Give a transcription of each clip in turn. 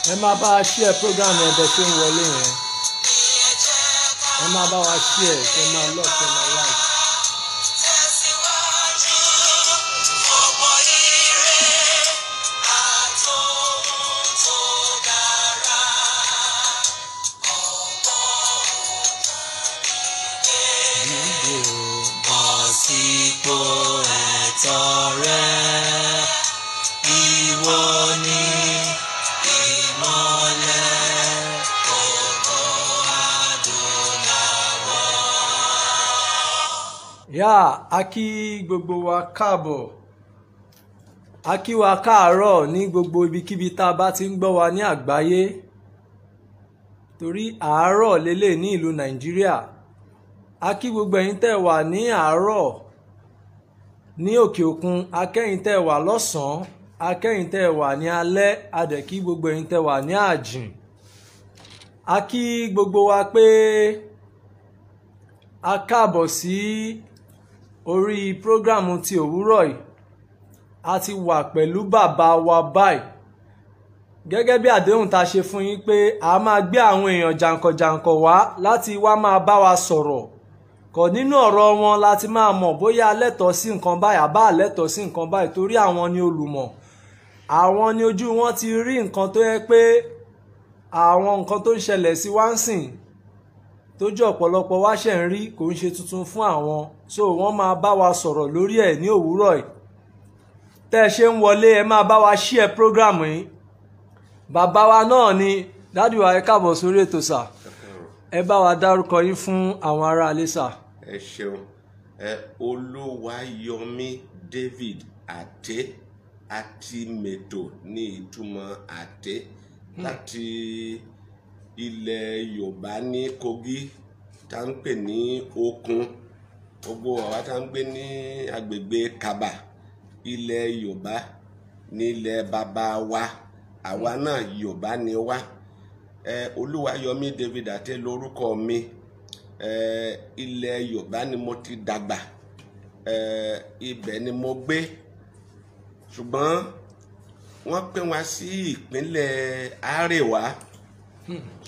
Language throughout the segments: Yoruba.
ẹ máa bá wa share program ẹ bẹ ṣe ń wọlé yẹn ẹ máa bá wa share ṣe máa lọ ṣe máa like. Yá a kí gbogbo wa káàbọ̀ a kí wa káàárọ̀ ní gbogbo ibikíbi tá a bá ti ń gbọ́ wa ní àgbáyé torí àárọ̀ lélẹ̀ ní ìlú Nàìjíríà a kí gbogbo ẹ̀yin tẹ́ wà ní àárọ̀ ní òkè òkun akẹ́yìn tẹ́ wà lọ́sàn-án akẹ́yìn tẹ́ wà ní alẹ́ a dẹ̀ kí gbogbo ẹ̀yin tẹ́ wà ní àjìn a kí gbogbo wa pé a káàbọ̀ sí orí prógrámù ti òwúrọ̀ yìí a ti wà pẹ̀lú bàbá wa báyìí gẹ́gẹ́ bí àdéhùn tá a ṣe fún yín pé a máa gbé àwọn èèyàn jàǹkànjàǹkàn wá láti wá máa bá wa sọ̀rọ̀ kò nínú ọ̀rọ̀ wọn láti máa mọ̀ bóyá lẹ́tọ̀ọ́ sí nǹkan báyìí àbá lẹ́tọ̀ọ́ sí nǹkan báyìí torí àwọn ni olùmọ̀ àwọn ni ojú wọn ti rí nǹkan tó yẹ pé àwọn nǹkan tó ń ṣẹlẹ̀ sí wá ń sìn tójú ọ̀pọ̀lọpọ̀ wá ṣẹ̀ ń rí kò ń ṣe tuntun fún àwọn so wọ́n máa bá wa sọ̀rọ̀ lórí ẹ̀ ní òwúrọ̀ yìí tẹ́ ẹ ṣe ń wọlé ẹ máa bá wa share program yìí bàbá wa náà ni dádì wa ẹ káàbọ̀ sórí ètò sà ẹ bá wa dárúkọ yín fún àwọn ará ilé sà. ẹ ṣeun Olúwayọ̀mí David Àté Àtìmẹ́tò ní ìtumọ̀ àté láti ilẹ̀ Yorùbá ní Kogi tá ń pè ní Okun gbogbo àwa tá ń gbé ní agbègbè Kaba ilẹ̀ Yorùbá nílẹ̀ bàbá wa àwa náà Yorùbá ni wá Olúwayọ̀mí David Àté lórúkọ mi ilẹ̀ Yorùbá ni mo ti dàgbà ibẹ̀ ni mo gbé ṣùgbọ́n wọ́n pè wá sí ìpínlẹ̀ Àríwá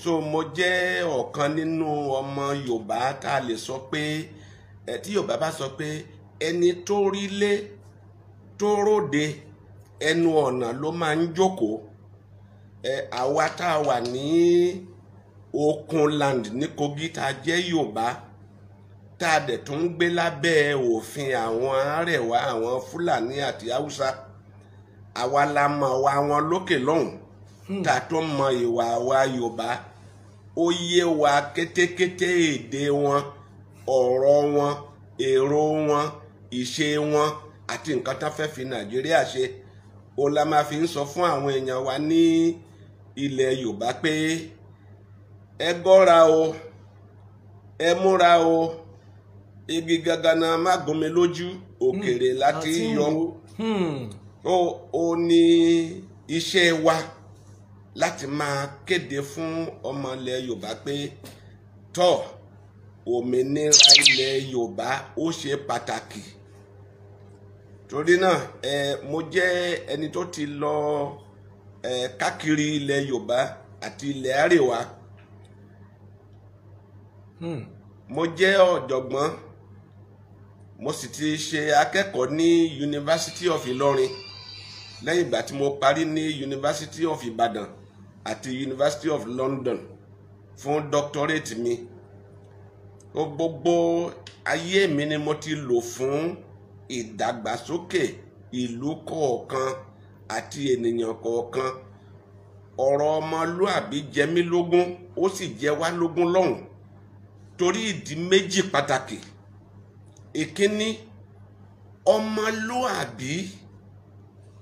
so mo jẹ́ ọ̀kan nínú ọmọ Yorùbá tá a lè sọ pé tí Yorùbá bá sọ pé ẹni tó rí lé tó róde ẹnu ọ̀nà ló máa ń jókòó àwa tá a wà ní Okunland ní Kogi tá a jẹ́ Yorùbá tá a dẹ̀ tún ń gbé lábẹ́ òfin àwọn Àrẹwà àwọn Fúlàní àti Haúsá àwa la mọ̀ wa wọn lókè lọ́hùn tá a tó mọ ìwà wa Yorùbá ó yé wa kétékété èdè wọn ọ̀rọ̀ wọn èrò wọn ìṣe wọn àti nǹkan tó fẹ́ fi Nàìjíríà ṣe ó la máa fi ń sọ fún àwọn èèyàn wa ní ilẹ̀ Yorùbá pé ẹ gọ́ra o ẹ múra o igi gagana má gúnmi lójú òkèrè láti yọ ó ní iṣẹ́ wa láti máa kéde fún ọmọ ilẹ̀ Yorùbá pé tọ́ òmìnira ilẹ̀ Yorùbá ó ṣe pàtàkì torí náà mo jẹ́ ẹni tó ti lọ káàkiri ilẹ̀ Yorùbá àti ilẹ̀ Àríwá mo jẹ́ ọ̀jọ̀gbọ́n mo sì ti ṣe akẹ́kọ̀ọ́ ní University of Ìlọrin lẹ́yìn ìgbà tí mo parí ní University of Ìbàdàn àti University of London fún doctorate mi gbogbo ayé mi ni mo ti lò fún ìdàgbàsókè ìlú kọ̀ọ̀kan àti ènìyàn kọ̀ọ̀kan ọ̀rọ̀ ọmọlúàbí jẹ mí lógún ó sì jẹ wá lógún lọ́hùn torí ìdí méjì pàtàkì ìkíní ọmọlúàbí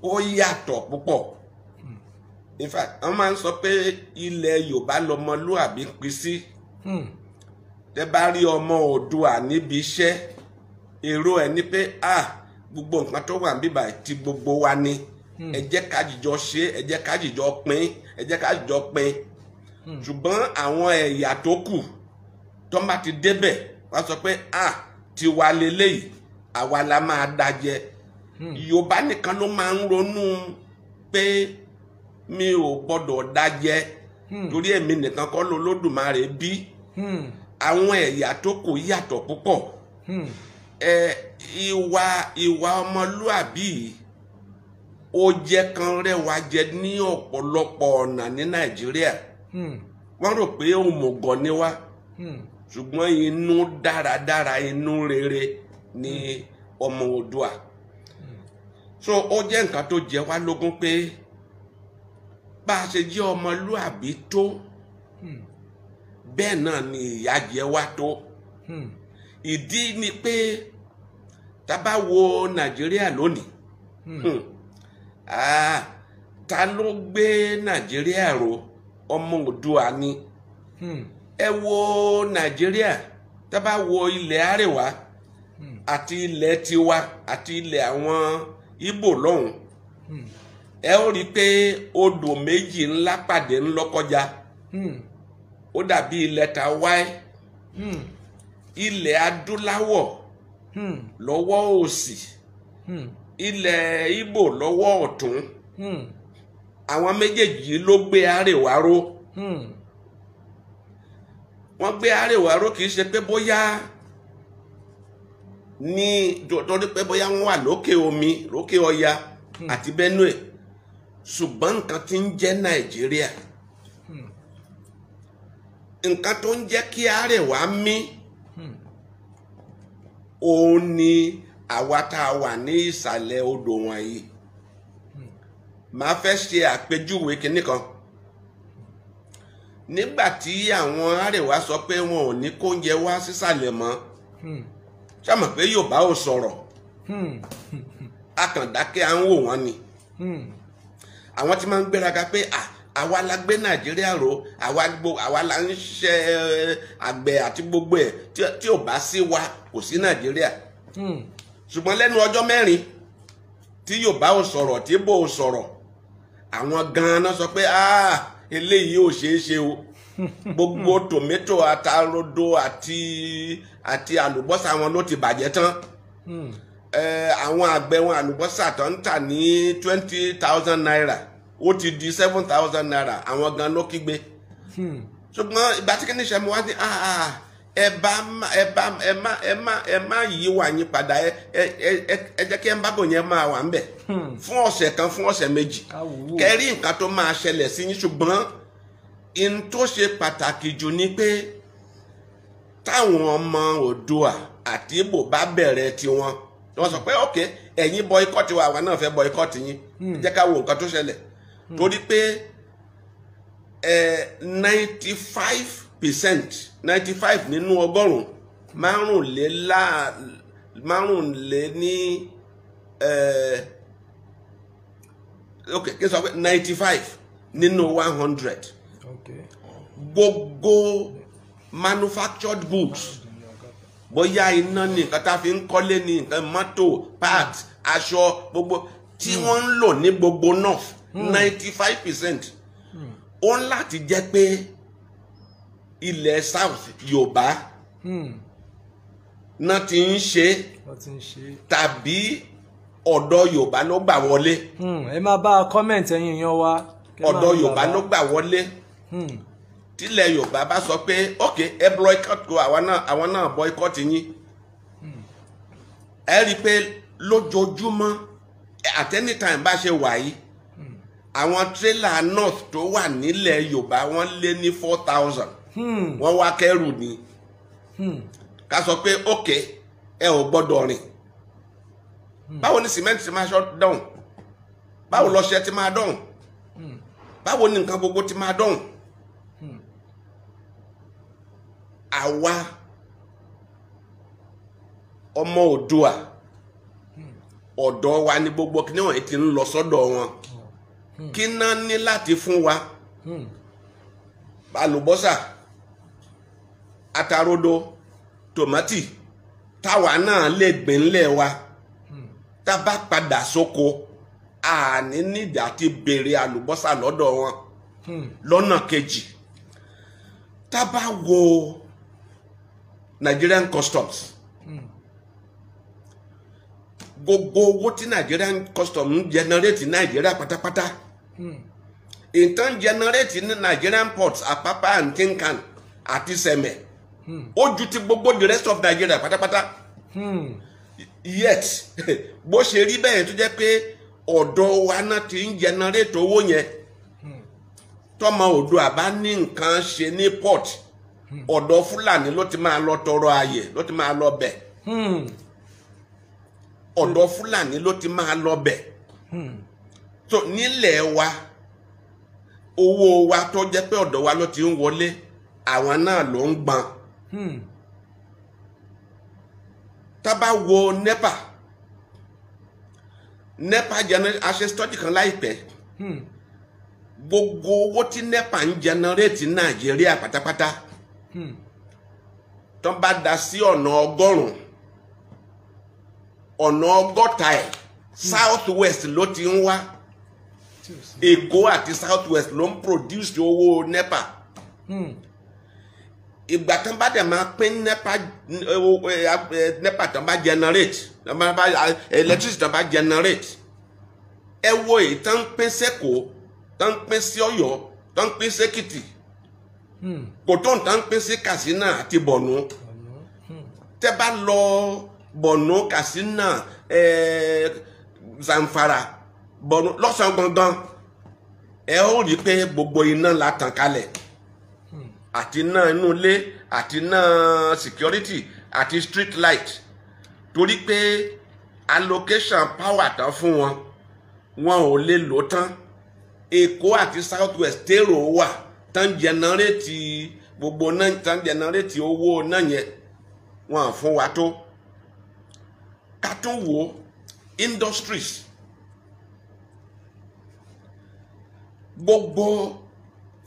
ó yàtọ̀ púpọ̀ in fact wọ́n máa ń sọ pé ilẹ̀ Yorùbá lọmọlúàbí pín sí tẹ́ bá rí ọmọ Oòduà níbi iṣẹ́ èrò ẹ̀ ní pé gbogbo nǹkan tó wà níbà tí gbogbo wa ni ẹ jẹ́ ká jìjọ ṣe ẹ jẹ́ ká jìjọ pín ẹ jẹ́ ká jìjọ pín ṣùgbọ́n àwọn ẹ̀yà tó kù tó bá ti débẹ̀ wọ́n sọ pé tiwa leléyìí àwa la máa dájẹ́ Yorùbá nìkan ló máa ń ronú pé mi ò gbọ́dọ̀ dájẹ́ torí èmi nìkan kọ́ lolódùmarè bí àwọn ẹ̀yà tó kù yàtọ̀ púpọ̀ ìwà ọmọlúàbí ó jẹ́ kan rẹwà jẹ ní ọ̀pọ̀lọpọ̀ ọ̀nà ní Nàìjíríà wọ́n rò pé òmùgọ̀ ni wá ṣùgbọ́n inú dáradára inú rere ni ọmọ Oòduà so ó jẹ́ nǹkan tó jẹ wá lógún pé bá a ṣe jẹ́ ọmọlúàbí tó bẹ́ẹ̀ náà ni ìyà jẹ wá tó ìdí ni pé tá bá wo Nàìjíríà lónìí ta ló gbé Nàìjíríà ró ọmọ Oòduà ni ẹ wo Nàìjíríà tá bá wo ilẹ̀ Àríwá àti ilẹ̀ tiwa àti ilẹ̀ àwọn Ìgbò lọ́hùn ẹ ó rí pé odò méjì ńlá pàdé ńlọ́kọjá ó dàbí ilẹ̀ ta wáyé ilẹ̀ Adúláwọ̀ lọ́wọ́ òsì ilẹ̀ Ìgbò lọ́wọ́ ọ̀tún àwọn méjèèjì ló gbé Àríwá ró wọ́n gbé Àríwá ró kì í ṣe pé bóyá ní torí pé bóyá wọ́n wà lókè omi lókè Ọya àti Benue ṣùgbọ́n nǹkan tí ń jẹ́ Nàìjíríà nǹkan tó ń jẹ́ kí Àríwá mí òun ni àwa tá a wà ní ìsàlẹ̀ odò wọ̀nyí màá fẹ́ ṣe àpèjúwe kinní kan nígbà tí àwọn Àríwá sọ pé wọn ò ní kóúnjẹ wá sísàlẹ̀ mọ́ ṣàmọ̀ pé Yorùbá ò sọ̀rọ̀ akàndákẹ́ à ń wò wọ́n ni àwọn tí máa ń gbéraga pé àwa la gbé Nàìjíríà ró àwa la ń ṣe àgbẹ̀ àti gbogbo ẹ̀ tí ò bá sí wa kò sí Nàìjíríà ṣùgbọ́n lẹ́nu ọjọ́ mẹ́rin tí Yorùbá ò sọ̀rọ̀ tí Ìgbò ò sọ̀rọ̀ àwọn gan-an sọ pé eléyìí ò ṣeé ṣe o gbogbo tòmẹ́tò àtàrodo àti àlùbọ́sà wọn ló ti bàjẹ́ tán àwọn àgbẹ̀ wọn àlùbọ́sà tó ń tà ní 20,000 naira ó ti di 7,000 naira àwọn gan ló kígbe ṣùgbọ́n ìgbà tí kìíní ṣe mo wá ní ẹ má yí wà yín padà ẹ jẹ́ kí ẹ ń bábò yẹn máa wà ń bẹ̀ fún ọ̀sẹ̀ kan fún ọ̀sẹ̀ méjì kẹrí nǹkan tó máa ṣẹlẹ̀ sí yín ṣùgbọ́n in tó ṣe pàtàkì jù ni pé táwọn ọmọ Oòduà àti Ìgbò bá bẹ̀rẹ̀ tiwọn wọ́n sọ pé ok ẹ̀yin boycott wa àwa náà fẹ́ boycott yín jẹ́ ká wo nǹkan tó ṣẹlẹ̀ torí pé 95% nínú ọgọ́rùn-ún márùnlé ní ok kí n sọ pé 95 nínú 100 gbogbo manufactured goods bóyá iná ní nǹkan tá a fi ń kọ́lé ní nǹkan mọ́tò parts aṣọ gbogbo tí wọ́n ń lò ní gbogbo north 95% ó ń láti jẹ́ pé ilẹ̀ south Yorùbá náà ti ń ṣe tàbí ọ̀dọ̀ Yorùbá ló gbà wọlé. ẹ máa bá a comment ẹ̀yin èèyàn wa. ọ̀dọ̀ Yorùbá ló gbà wọlé tílẹ̀ Yorùbá bá sọ pé ok ẹ boycott ko àwọn náà boycott yín ẹ rí i pé lójoojúmọ́ at any time bá ṣe wà yìí àwọn trailer north tó wà nílẹ̀ Yorùbá wọ́n lé ní 4,000 wọ́n wá kẹ́rù ni ká sọ pé ok ẹ ò gbọ́dọ̀ rìn báwo ni cement ti máa shut down báwo lọṣẹ ti máa down báwo ni nǹkan gbogbo ti máa down àwa ọmọ Oòduà ọ̀dọ̀ wa ni gbogbo kí ni wọ́n ti ń lọ sọ́dọ̀ wọn kí náà ní láti fún wa àlùbọ́sà àtàrodo tòmátì táwa náà lè gbìn ńlẹ̀ wa tá bá padà sóko àní nídìí àti béèrè àlùbọ́sà lọ́dọ̀ wọn lọ́nà kejì tá bá wo Nigerian customs gbogbo owó tí Nigerian customs ń generate Nigeria pátápátá ìtàn generate ní Nigerian ports Apapa and Tinkan àti Seme ó ju ti gbogbo the rest of Nigeria pátápátá. Yet bó ṣe rí bẹ́ẹ̀ tó jẹ́ pé ọ̀dọ̀ wa náà ti ń generate owó yẹn tọ́mọ Oòduà bá ní nǹkan ṣe ní port ọ̀dọ̀ Fúlàní ló ti máa lọ tọrọ ààyè ló ti máa lọ bẹ̀ ọ̀dọ̀ Fúlàní ló ti máa lọ bẹ̀ so nílẹ̀ wa owó wa tó jẹ́ pé ọ̀dọ̀ wa ló ti ń wọlé àwọn náà ló ń gbọ́n. Tá bá wo NEPA generate study kan láìpẹ́ gbogbo owó tí NEPA ń generate Nàìjíríà pátápátá tó bá dá sí ọ̀nà 100 ọ̀nà 60 ẹ̀ south west ló ti ń wá Èkó àti south west ló ń produce owó NEPA. Ìgbà tán bá dẹ̀ máa pín NEPA tán bá generate electricity tán bá generate ẹ wo èyí tán pín sẹ́kọ̀ọ́ tán pín sí Ọ̀yọ́ tán pín sẹ́kìtì kò tó tán pín sí Katsina àti Borno. Tẹ́ bá lọ Borno Katsina Zamfara Borno lọ́sàn gangan ẹ ó rí pé gbogbo iná la tàn kalẹ̀ àti iná inú ilé àti iná security àti street light torí pé allocation power tán fún wọn ò lè lò tán. Èkó àti south west tèrò wà tán generate gbogbo náà tán generate owó náà yẹn wọn fún wa tó. Ká tún wo industries gbogbo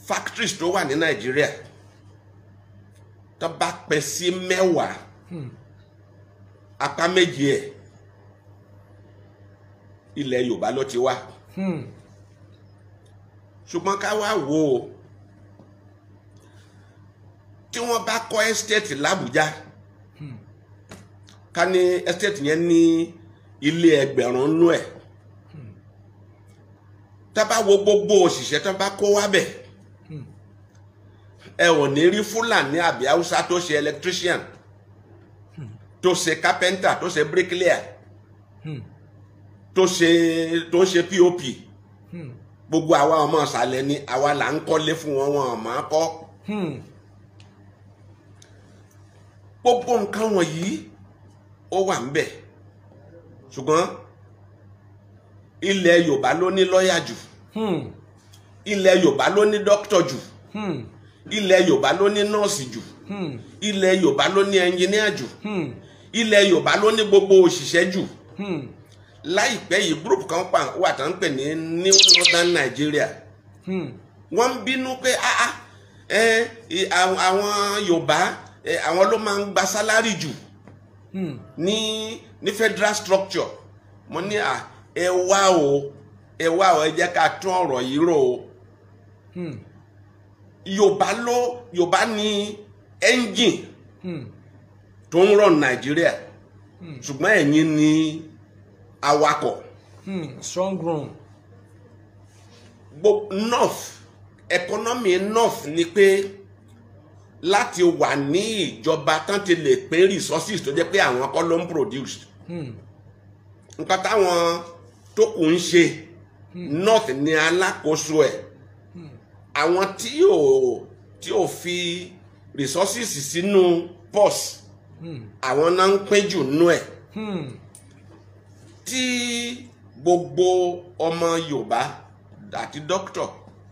factories tó wà ní Nàìjíríà tó bá pín sí 10 apá méjì ẹ̀ ilẹ̀ Yorùbá ló ti wá. Ṣùgbọ́n ká wá wò ó tí wọ́n bá kọ́ estate l'Abuja ká ní estate yẹn ní ilé 1000 nú ẹ̀ tá bá wo gbogbo òṣìṣẹ́ tó bá kó wá bẹ̀ ẹ ò ní rí Fúlàní àbí Haúsá tó ṣe electrician tó ṣe carpenter tó ṣe bricklayer tó ṣe POP gbogbo àwa ọmọ ìsàlẹ̀ ni àwa là ń kọ́lé fún wọn máa kọ́. Gbogbo nǹkan wọ̀nyí ó wà ń bẹ̀ ṣùgbọ́n ilẹ̀ Yorùbá ló ní lọ́yà jù ilẹ̀ Yorùbá ló ní dókítà jù ilẹ̀ Yorùbá ló ní nọ́ọ̀sì jù ilẹ̀ Yorùbá ló ní ẹnjìníà jù ilẹ̀ Yorùbá ló ní gbogbo òṣìṣẹ́ jù. Láìpẹ́ yìí group kan wà tán pè ní New Northern Nigeria wọ́n ń bínú pé àwọn Yorùbá àwọn ló máa ń gba sálárì jù ní federal structure. Mo ní ẹ wá o ẹ jẹ́ ká tún ọ̀rọ̀ yìí rò o. Yorùbá ní engine tó ń run Nàìjíríà ṣùgbọ́n ẹ̀yin ní awakọ̀. Strong room. North economy North ni pé láti wà ní ìjọba tán ti lè pín resources tó jẹ́ pé àwọn kọ́ ló ń produce. Nǹkan táwọn tó kù ń ṣe North ni alákòóso ẹ̀. Àwọn tí ò fi resources sínú purse àwọn náà ń pín jù nú ẹ̀. Tí gbogbo ọmọ Yorùbá àti doctor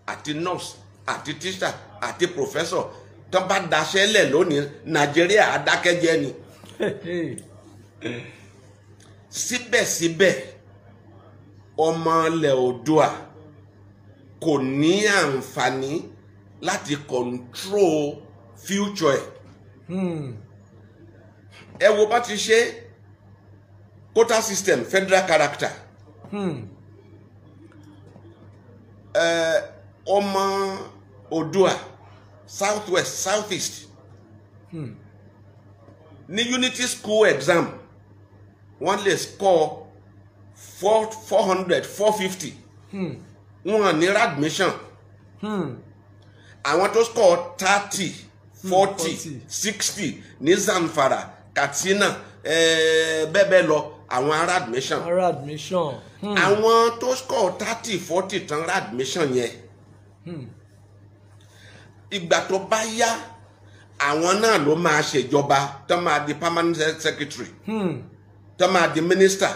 àti nurse àti teacher àti professor tó bá daṣẹ́ lẹ̀ lónìí Nàìjíríà adákẹ́jẹ́ ni. Síbẹ̀síbẹ̀ ọmọ ilẹ̀ Oòduà kò ní àǹfààní láti control future ẹ̀. Ẹ wo bá ti ṣe quota system federal character. Ọmọ Oòduà south west south east ní unity school exam wọ́n lè score 400 450 wọ́n ní admission àwọn tó score 30 40 60 ní Zamfara Katsina bẹ́ẹ̀ lọ àwọn ará admission. Àwọn tó score 30 40 tán ará admission yẹn ìgbà tó bá yá àwọn náà ló máa ṣèjọba tó máa di permanent secretary tó máa di minister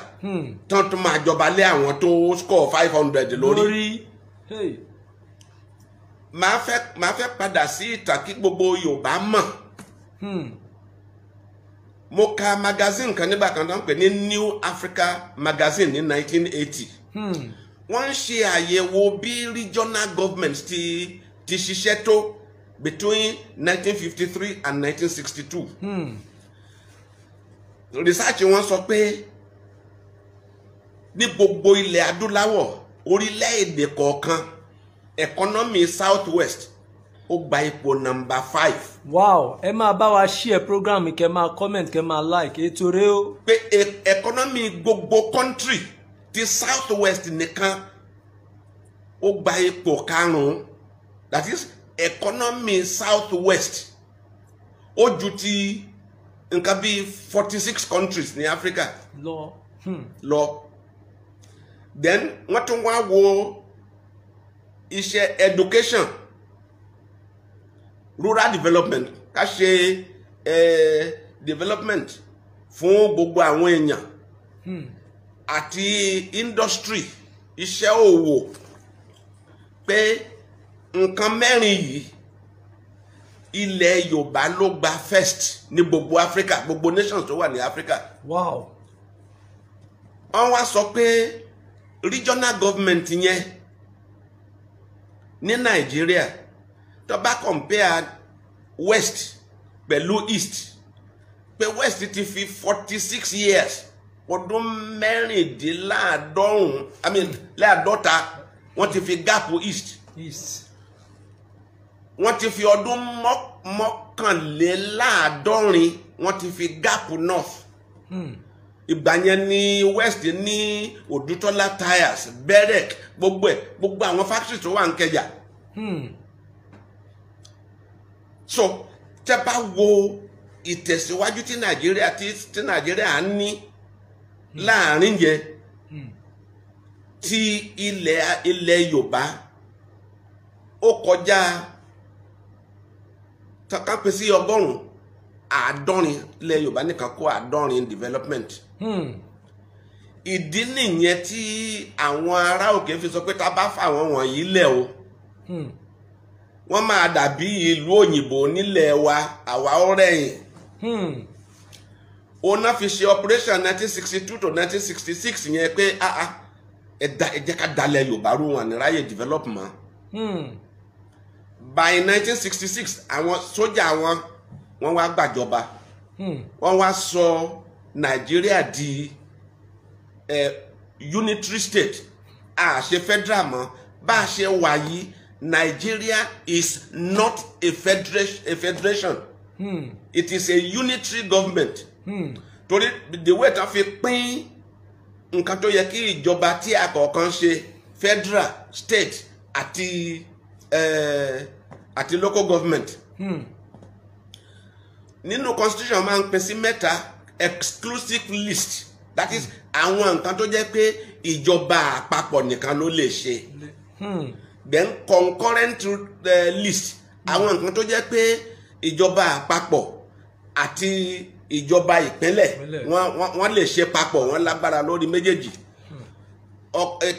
tó máa jọba lé àwọn tó score 500 lórí. Màá fẹ́ padà sí ìtàn kí gbogbo Yorùbá mọ̀. Mo ka magazine kan nígbà kan tó ń pè ní New Africa magazine ní 1980. Wọ́n ń ṣe àyẹ̀wò bí regional governments ti ṣiṣẹ́ tó between 1953 and 1962. Research wọn sọ pé ní gbogbo ilẹ̀ adúláwọ̀ orílẹ̀-èdè kọ̀ọ̀kan economy Southwest ó gba ipò number 5. Wow, ẹ máa bá wa share program kẹ́ máa comment kẹ́ máa like ètò rẹ o. Pé economy gbogbo country ti Southwest nìkan ó gba ipò 5. That is economy Southwest ó ju ti nǹkan bí 46 countries ní Africa lọ. Then wọ́n tún wá wo iṣẹ́ education, rural development, ká ṣe development fún gbogbo àwọn èèyàn àti industry, iṣẹ́ òwò, pé nǹkan mẹ́rin yìí ilẹ̀ Yorùbá ló gba first ní gbogbo Africa, gbogbo nations tó wà ní Africa. Wow. Wọ́n wá sọ pé regional government yẹn ní Nàìjíríà tó bá compare West pẹ̀lú East, pé West ti fi 46 years ọdún mẹ́rìndínláàádọ́rùn-ún láàdọ́ta wọ́n ti fi gap East. Wọ́n ti fi ọdún mọ́kànléláàádọ́rin wọ́n ti fi gap North. Ìgbà yẹn ní West ní Òdútọ́lá tires, Berek, gbogbo àwọn factories tó wà ń Kẹjà. So tẹ́ bá wo ìtẹ̀síwájú tí Nàìjíríà ní láàrin yẹn tí ilẹ̀ Yorùbá ó kọjá tọ́kápẹ́ sí 100 ilẹ̀ Yorùbá nìkan kó 70 development. Ìdí nìyẹn tí àwọn ará òkè fi sọ pé tá bá fà wọ́n wọ̀nyí lẹ̀ o wọ́n máa dàbí ìlú òyìnbó nílẹ̀ wa àwa ọ̀rẹ́yìn. Ó náà fi ṣe operation 1962 to 1966 yẹn pé ẹ jẹ́ ká dalẹ̀ Yorùbá rú wọn ní ráyè develop mọ́. By 1966 àwọn sójà wọ́n wá gbàjọba. Wọ́n wá sọ Nàìjíríà di unitary state, a ṣe federal mọ́. Bá a ṣe wà yìí, Nigeria is not a federation. It is a unitary government. Torí the way tó fi pín nǹkan tó yẹ kí ìjọba tí a kọ̀ọ̀kan ṣe federal, state àti local government. Nínú constitution máa ń pín sí mẹ́ta: exclusive list, that is àwọn nǹkan tó jẹ́ pé ìjọba àpapọ̀ nìkan ló lè ṣe. Then concurrent list, àwọn nǹkan tó jẹ́ pé ìjọba àpapọ̀ àti ìjọba ìpínlẹ̀ wọ́n lè ṣe papọ̀, wọ́n lágbára lórí méjèèjì.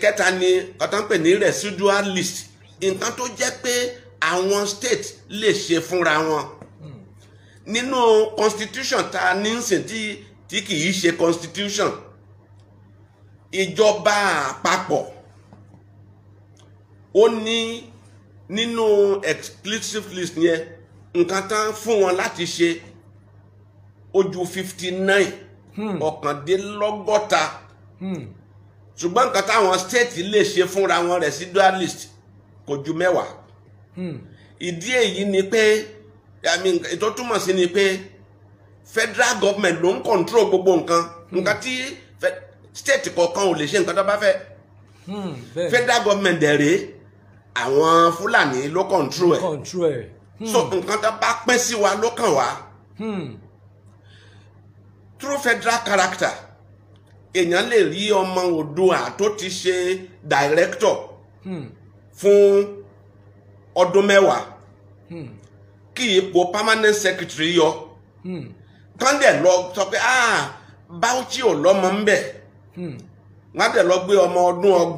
Kẹta ni ọ̀tán pè ní residual list, nǹkan tó jẹ́ pé àwọn state lè ṣe fúnra wọn. Nínú constitution ta nísìn tí kì í ṣe constitution, ìjọba àpapọ̀ ó ní nínú exclusive list yẹn nǹkan tán fún wọn láti ṣe ojú 59 ọ̀kàndínlọ́gọ́ta. Ṣùgbọ́n nǹkan táwọn state lè ṣe fúnra wọn residual list kò ju 10. Ìdí èyí ni pé ètò túmọ̀ sí ni pé federal government ló ń control gbogbo nǹkan tí state kọ̀ọ̀kan ò lè ṣe nǹkan tó bá fẹ́. Federal government dẹ̀ rèé àwọn Fúlàní ló control ẹ̀. control ẹ̀. So nǹkan tó bá pín sí wa ló kàn wá. Through federal character èèyàn lè rí ọmọ Oòduà tó ti ṣe director fún ọdún 10 kí ipò permanent secretary yọ kán dẹ̀ lọ sọ pé Bauchi ò lọ́mọ ń bẹ̀ wọ́n dẹ̀ lọ gbé ọmọ ọdún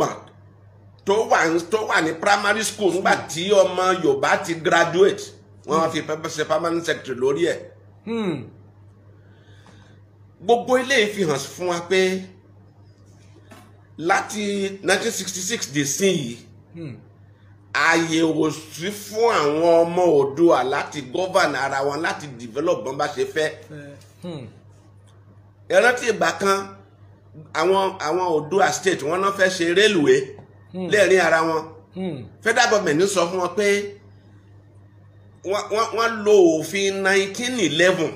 30 tó wà ní primary school nígbà tí ọmọ Yorùbá ti graduate wọ́n wá fi ṣe permanent secretary lórí ẹ̀. Gbogbo ilé ìfihàn fún wa pé láti 1966 dé sí yìí ààyè ò sí fún àwọn ọmọ Oòduà láti govern ara wọn láti develop bọ́n bá ṣe fẹ́. Ẹ rántí ìgbà kan àwọn Oòduà state wọ́n náà fẹ́ ṣe railway lẹ́ẹ̀rin ara wọn. Federal government ní sọ fún wọn pé wọ́n lo òfin 1911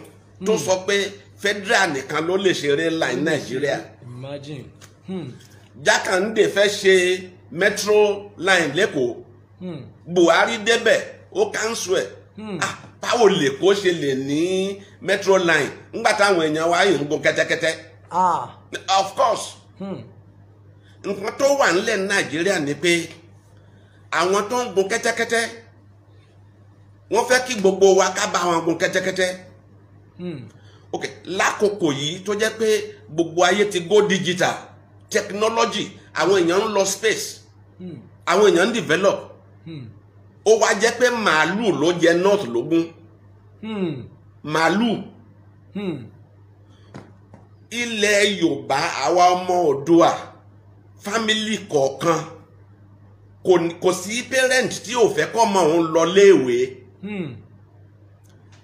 tó sọ pé federal nìkan ló lè ṣe rail line Nàìjíríà. Imagine. Jákàndé fẹ́ ṣe metro line lẹ́kọ̀ọ́. Buhari débẹ̀ ó cancel ẹ̀. Báwo lè kó ṣe lè ní metro line ńgbà táwọn èèyàn wá yìí ń gun kẹ́tẹ́kẹ́tẹ́. Of course. Nǹkan tó wà nílẹ̀ Nàìjíríà ni pé àwọn tó ń gun kẹ́tẹ́kẹ́tẹ́ wọ́n fẹ́ kí gbogbo wa ká bá wọn gun kẹ́tẹ́kẹ́tẹ́. Ok, lákòókò yìí tó jẹ́ pé gbogbo ayé ti go digital technology àwọn èèyàn ń lọ space àwọn èèyàn ń develop ó wá jẹ́ pé màálù ló jẹ north lógún màálù ilẹ̀ Yorùbá àwa ọmọ Oòduà family kọ̀ọ̀kan kò sí parent tí ò fẹ́ kọ́ mọ̀ òun lọ léèwé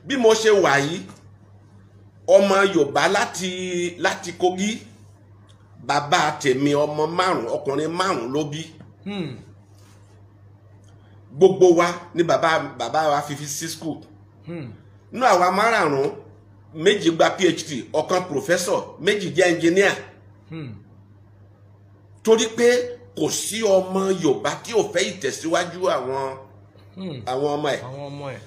bí mo ṣe wà yìí ọmọ Yorùbá láti Kogi bàbá tèmi ọmọ 5 ọkùnrin 5 ló bí gbogbo wa ní bàbá wa fi sí school nínú àwa 5 méjì gba PhD ọ̀kan professor méjì jẹ́ engineer torí pé kò sí ọmọ Yorùbá tí ò fẹ́ ìtẹ̀síwájú àwọn ọmọ ẹ̀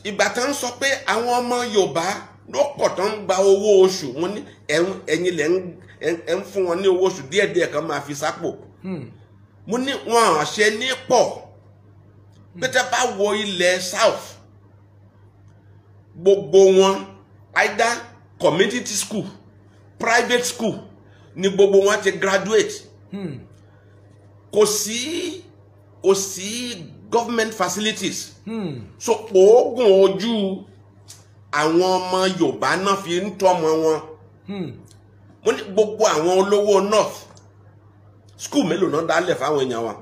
ìgbà tán sọ pé àwọn ọmọ Yorùbá lọ́pọ̀ tán ń gba owó oṣù wọn ní ẹ̀yin lẹ́ ń fún wọn ní owó oṣù díẹ̀díẹ̀ kan máa fi sápò mo ní wọn à ṣe ní pọ̀ pété bá wo ilẹ̀ south gbogbo wọn either community school private school ni gbogbo wọn ti graduate kò sí government facilities so oògùn ojú àwọn ọmọ Yorùbá náà fi ń tọ́mọ wọn mo ní gbogbo àwọn olówó north school mélòó náà dálẹ̀ fáwọn èèyàn wọn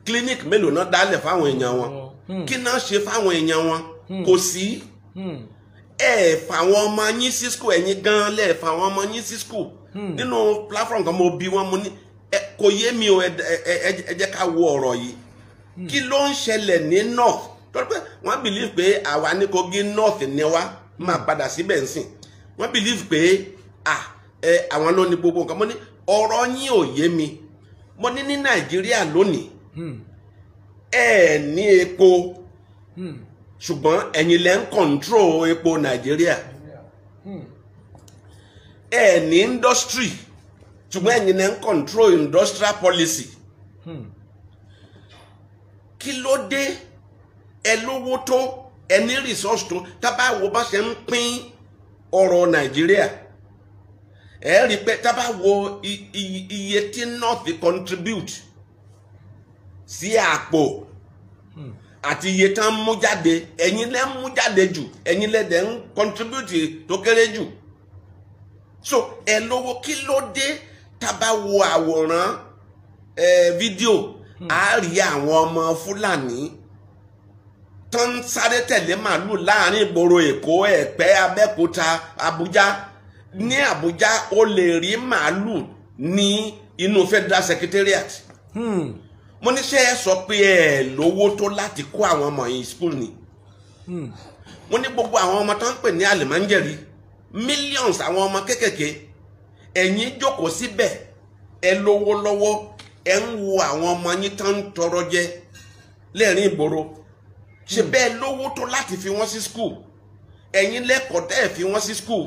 clinic mélòó náà dálẹ̀ fáwọn èèyàn wọn kí náà ṣe fáwọn èèyàn wọn kò sí fáwọn ọmọ yín sí school ẹ̀yin gan lẹ̀ fáwọn ọmọ yín sí school nínú platform kan mo bí wọn mo ní kò yé mi o ẹ jẹ́ ká wo ọ̀rọ̀ yìí kí ló ń ṣẹlẹ̀ ní north torí pé wọ́n believe pé àwa ní Kogi north ni wá máa padà síbẹ̀ ń sìn wọ́n believe pé àwọn ló ní gbogbo nǹkan mo ní ọ̀rọ̀ yín ò yé mi mo ní Nàìjíríà lónìí ní epo ṣùgbọ́n ẹ̀yin lẹ́ ń control epo Nàìjíríà ní industry ṣùgbọ́n ẹ̀yin lẹ́ ń control industrial policy kí ló dé ẹ lówó tó ẹ ní resource tó tábà wo bá ṣe ń pín ọrọ̀ Nàìjíríà ẹ rí pé tábà wo iye tí north contribute sí àpò àti iye tán mú jáde ẹ̀yin lẹ́ ń mú jáde jù ẹ̀yin lẹ́ dẹ̀ ń contribute tó kéré jù so ẹ lówó kí ló dé tábà wo àwòrán fídíò a rí àwọn ọmọ Fúlàní tó ń sáré tẹ̀lé màálù láàrin ìgboro Èkó Ẹ̀pẹ́ Abẹ́òkúta Àbújá ní Àbújá ó lè rí màálù ní inú Federal Secretariat mo ní ṣé ẹ sọ pé ẹ lówó tó láti kó àwọn ọmọ yìí school ni mo ní gbogbo àwọn ọmọ tó ń pè ní Alimanjeri millions àwọn ọmọ kékèké ẹ̀yin jókòó síbẹ̀ ẹ lówó lọ́wọ́ ẹ ń wo àwọn ọmọ yín tó ń tọrọ jẹ lẹ́rìn ìgboro ṣe bẹ́ẹ̀ lówó tó láti fi wọ́n sí school ẹ̀yin lẹ́kọ̀ọ́ tẹ́ ẹ̀ fi wọ́n sí school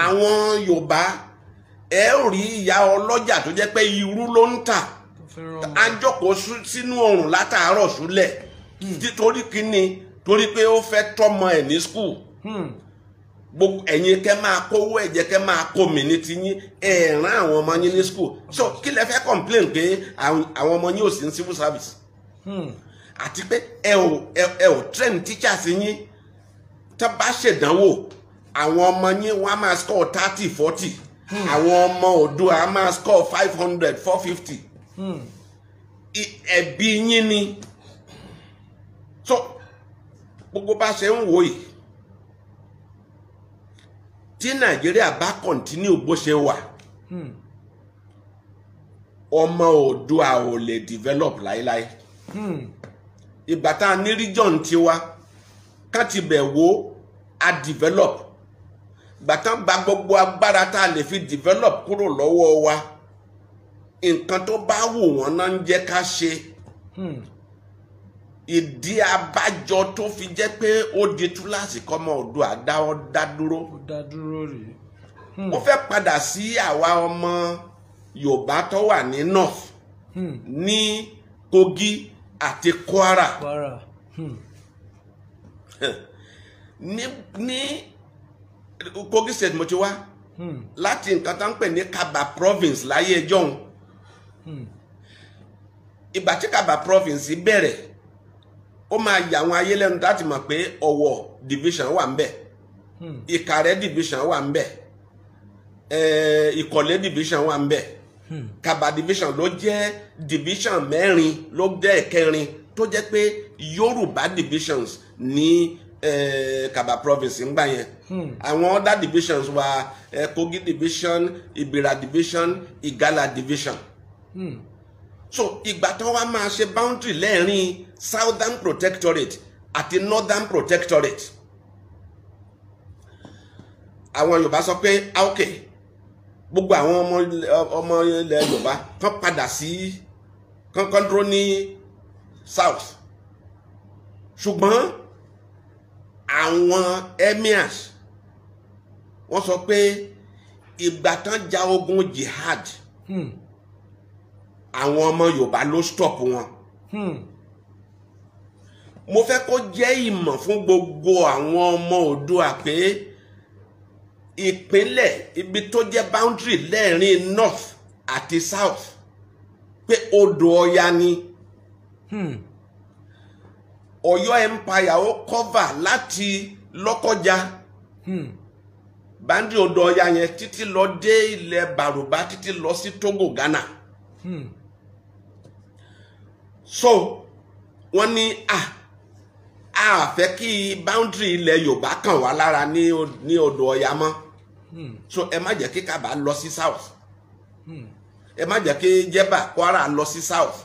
àwọn Yorùbá ẹ ò rí ìyá ọlọ́jà tó jẹ́ pé irú ló ń tà á jókòó sínú oòrùn látàárọ̀ súlẹ̀ torí kíni torí pé ó fẹ́ tọ́mọ ẹ̀ ní school gbogbo ẹ̀yin kẹ́ máa kówó ẹ̀jẹ̀ kẹ́ máa kó mi ní tiyín ẹ̀ rán àwọn ọmọ yín ní school so kí lẹ fẹ́ complain pé àwọn ọmọ yín ò sí ní civil service àti pé ẹ ò train teachers yín tó bá ṣèdánwò àwọn ọmọ yín wọ́n á máa score 30-40 àwọn ọmọ Oòduà á máa score 500-450 ẹ̀bi yín ni so gbogbo bá ṣe ń wò yìí tí Nàìjíríà bá continue bó ṣe wà ọmọ Oòduà ò lè develop láíláí ìgbà tá a ní region tiwa ká ti bẹ̀ wò a develop ìgbà tá a gba gbogbo agbára tá a lè fi develop kúrò lọ́wọ́ wa nǹkan tó bá wù wọ́n náà ń jẹ́ ká ṣe ìdí abájọ tó fi jẹ́ pé ó di túláàsì kọ́mọ Oòduà dá dúró rèé. ó fẹ́ padà sí àwa ọmọ Yorùbá tó wà ní north ní Kogi àti Kwara ní Kogi state mo ti wá láti nǹkan tó ń pè ní Kaba province láyé ẹjọ́un ìgbà tí Kaba province bẹ̀rẹ̀ ó máa yà àwọn ayé lẹ́nu láti mọ̀ pé Ọ̀wọ̀ division wà ńbẹ̀ Ìkàrẹ́ division wà ńbẹ̀ Ìkọ̀lé division wà ńbẹ̀ Kaba division ló jẹ́ division mẹ́rin ló jẹ́ ẹ̀kẹrin tó jẹ́ pé Yorùbá divisions ní Kaba province ńgbà yẹn àwọn other divisions wà Kogi division Ibira division Igala division so ìgbà tó wá máa ṣe boundary lẹ́ẹ̀rin Southern Protectorate àti Northern Protectorate àwọn Yorùbá sọ pé ok gbogbo àwọn ọmọ ilẹ̀ Yorùbá kan padà sí kankan dúró ní South ṣùgbọ́n àwọn emirs wọ́n sọ pé ìgbà tán ja ogun jihad àwọn ọmọ Yorùbá ló stop wọn mo fẹ́ kó jẹ́ ìmọ̀ fún gbogbo àwọn ọmọ Oòduà pé ìpínlẹ̀ ibi tó jẹ́ boundary lẹ́ẹ̀rin north àti south pé odò Ọya ni Ọ̀yọ́ empire ó cover láti Lọ́kọ́jà boundary odò Ọya yẹn títí lọ dé ilẹ̀ Bàrùbá títí lọ sí Togo Ghana so wọ́n ní a fẹ́ kí boundary ilẹ̀ Yorùbá kàn wá lára ní odò Ọya mọ́ so ẹ má jẹ́ kí Kaba lọ sí south ẹ má jẹ́ kí Jẹ̀bà Kwara lọ sí south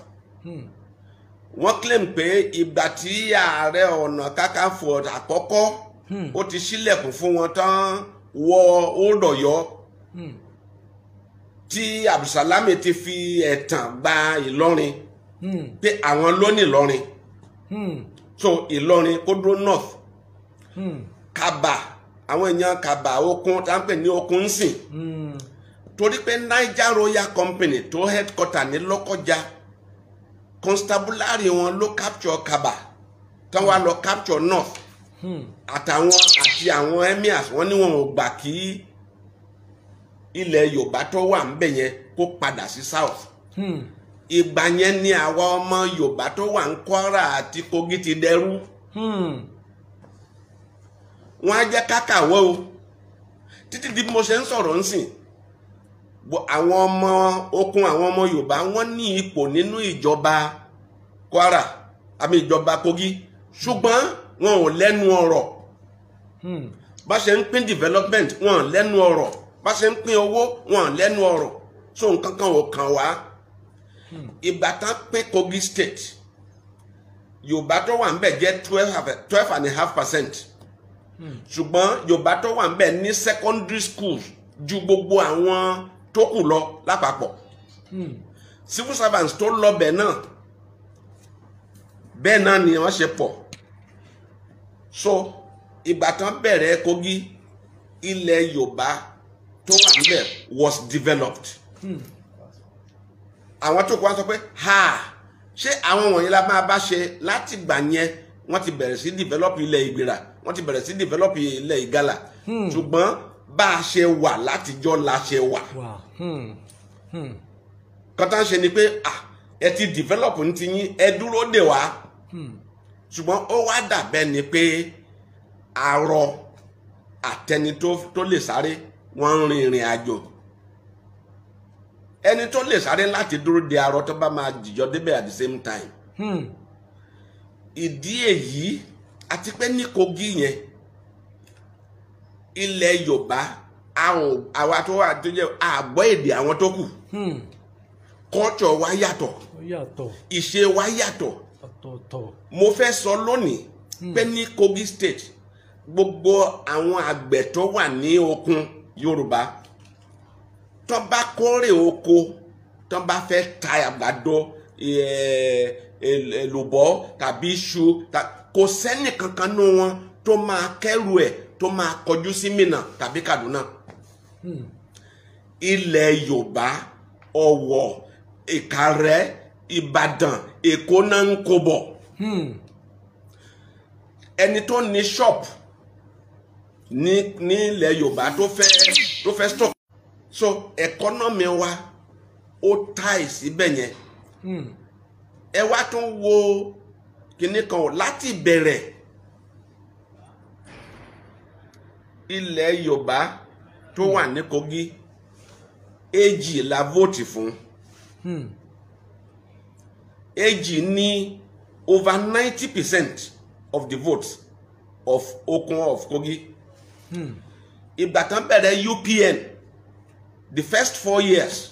wọ́n claim pé ìgbà tí Ààrẹ Ọ̀nà Kakanfò àkọ́kọ́ ó ti ṣílẹ̀kùn fún wọn tán wọ Old Ọ̀yọ́ tí Abdulsalami ti fi ẹ̀tàn gba Ìlọrin pé àwọn ló ní Ìlọrin so Ìlọrin kó dúró north Kaba àwọn èèyàn Kaba okun tá ń pè ní okun ń sìn torí pé Niger Royal Company tó headquarter ní Lọ́kọ́jà constabulary wọn ló capture Kaba tán wá lọ capture north àti àwọn emirs wọn ní wọn ò gbà kí ilẹ̀ Yorùbá tó wà ń bẹ̀ yẹn kó padà sí south ìgbà yẹn ni àwa ọmọ Yorùbá tó wà ń Kwara àti Kogi ti dẹrú wọn á jẹ́ kákàwọ́ o títí di mo ṣe ń sọ̀rọ̀ ń sìn àwọn ọmọ okun àwọn ọmọ Yorùbá wọ́n ní ipò nínú ìjọba Kwara àmì ìjọba Kogi ṣùgbọ́n wọn ò lẹ́nu ọ̀rọ̀ bá ṣe ń pín development wọn lẹ́nu ọ̀rọ̀ bá ṣe ń pín owó wọn lẹ́nu ọ̀rọ̀ so nǹkan kan ò kàn wá ìgbà tán pín Kogi state Yorùbá tó wà ń bẹ̀ jẹ́ 12.5%. ṣùgbọ́n Yorùbá tó wà ń bẹ̀ ní secondary schools ju gbogbo àwọn tó kù lọ lápapọ̀ civil servants tó lọ bẹ̀ náà bẹ́ẹ̀ náà ni wọ́n ṣe pọ̀. So ìgbà tán bẹ̀rẹ̀ Kogi, ilẹ̀ Yorùbá tó wà níbẹ̀ was developed. Àwọn tó kọ́ wá sọ pé ṣé àwọn wọ̀nyí la máa bá ṣe láti gbà yẹn wọ́n ti bẹ̀rẹ̀ sí develop ilẹ̀ Ìgbìrà, wọ́n ti bẹ̀rẹ̀ sí develop ilẹ̀ Ìgalà, ṣùgbọ́n bá a ṣe wà látijọ́ la ṣe wà. Kọ́tà ń ṣe ni pé ẹ ti develop ní ti yín, ẹ dúró dè wá. Ṣùgbọ́n ó wá dàbẹ́ ni pé arọ àtẹni tó lè sáré wọ́n ń rin ìrìn àjò. Ẹni tó lè sáré láti dúró de arọ tó bá máa jìjọ débẹ̀ at the same time. Ìdí èyí àti pé ní Kogi yẹn ilẹ̀ Yorùbá àwa tó wà tó jẹ́ àgbọ́ èdè àwọn tó kù. Culture wa yàtọ̀, ìṣe wa yàtọ̀. Mo fẹ́ sọ lónìí pé ní Kogi State gbogbo àwọn àgbẹ̀ tó wà ní okun Yorùbá tó bá kórè oko tó bá fẹ́ ta àgbàdo èlùbọ́ tàbí iṣu kò sẹ́nì kankan nínú wọn tó máa kẹ́rù ẹ̀ tó máa kọjú sí Minna tàbí Kaduna. Ilẹ̀ Yorùbá Ọ̀wọ̀ Ìkàrẹ́ Ìbàdàn Èkó náà ń kó bọ̀. Ẹni tó ní shop ní ilẹ̀ Yorùbá tó fẹ́ stock, so economy wa ó táì síbẹ̀ yẹn. Ẹ wá tún wo kinní kan láti bẹ̀rẹ̀ ilẹ̀ Yorùbá tó wà ní Kogi AG la vote fún. AG ní over 90% of the votes of Okun of Kogi. Ìgbà tán bẹ̀rẹ̀ UPN the first 4 years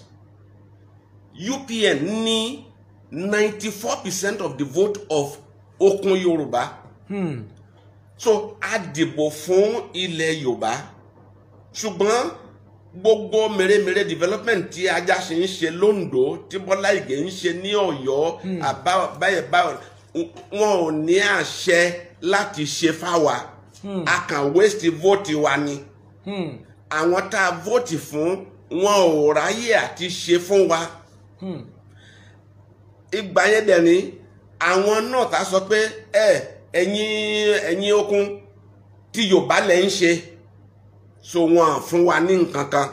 UPN ní 94% of the vote of Okun Yorùbá. So a dìbò fún ilẹ̀ Yorùbá, ṣùgbọ́n gbogbo mèremère development tí Ajáṣin ń ṣe l'Ondo tí Bọ́lá Ìgè ń ṣe ní Ọ̀yọ́ báyẹ̀ wọn ò ní àṣẹ láti ṣe fáwa. A kàn waste vote wa ni. Àwọn tá a vote fún wọn ò ráyè àti ṣe fún wa. Ìgbà yẹn dẹ̀ ni àwọn náà ta sọ pé ẹ̀yin Okun tí Yorùbá lẹ̀ ń ṣe, so wọn fún wa ní nǹkan kan.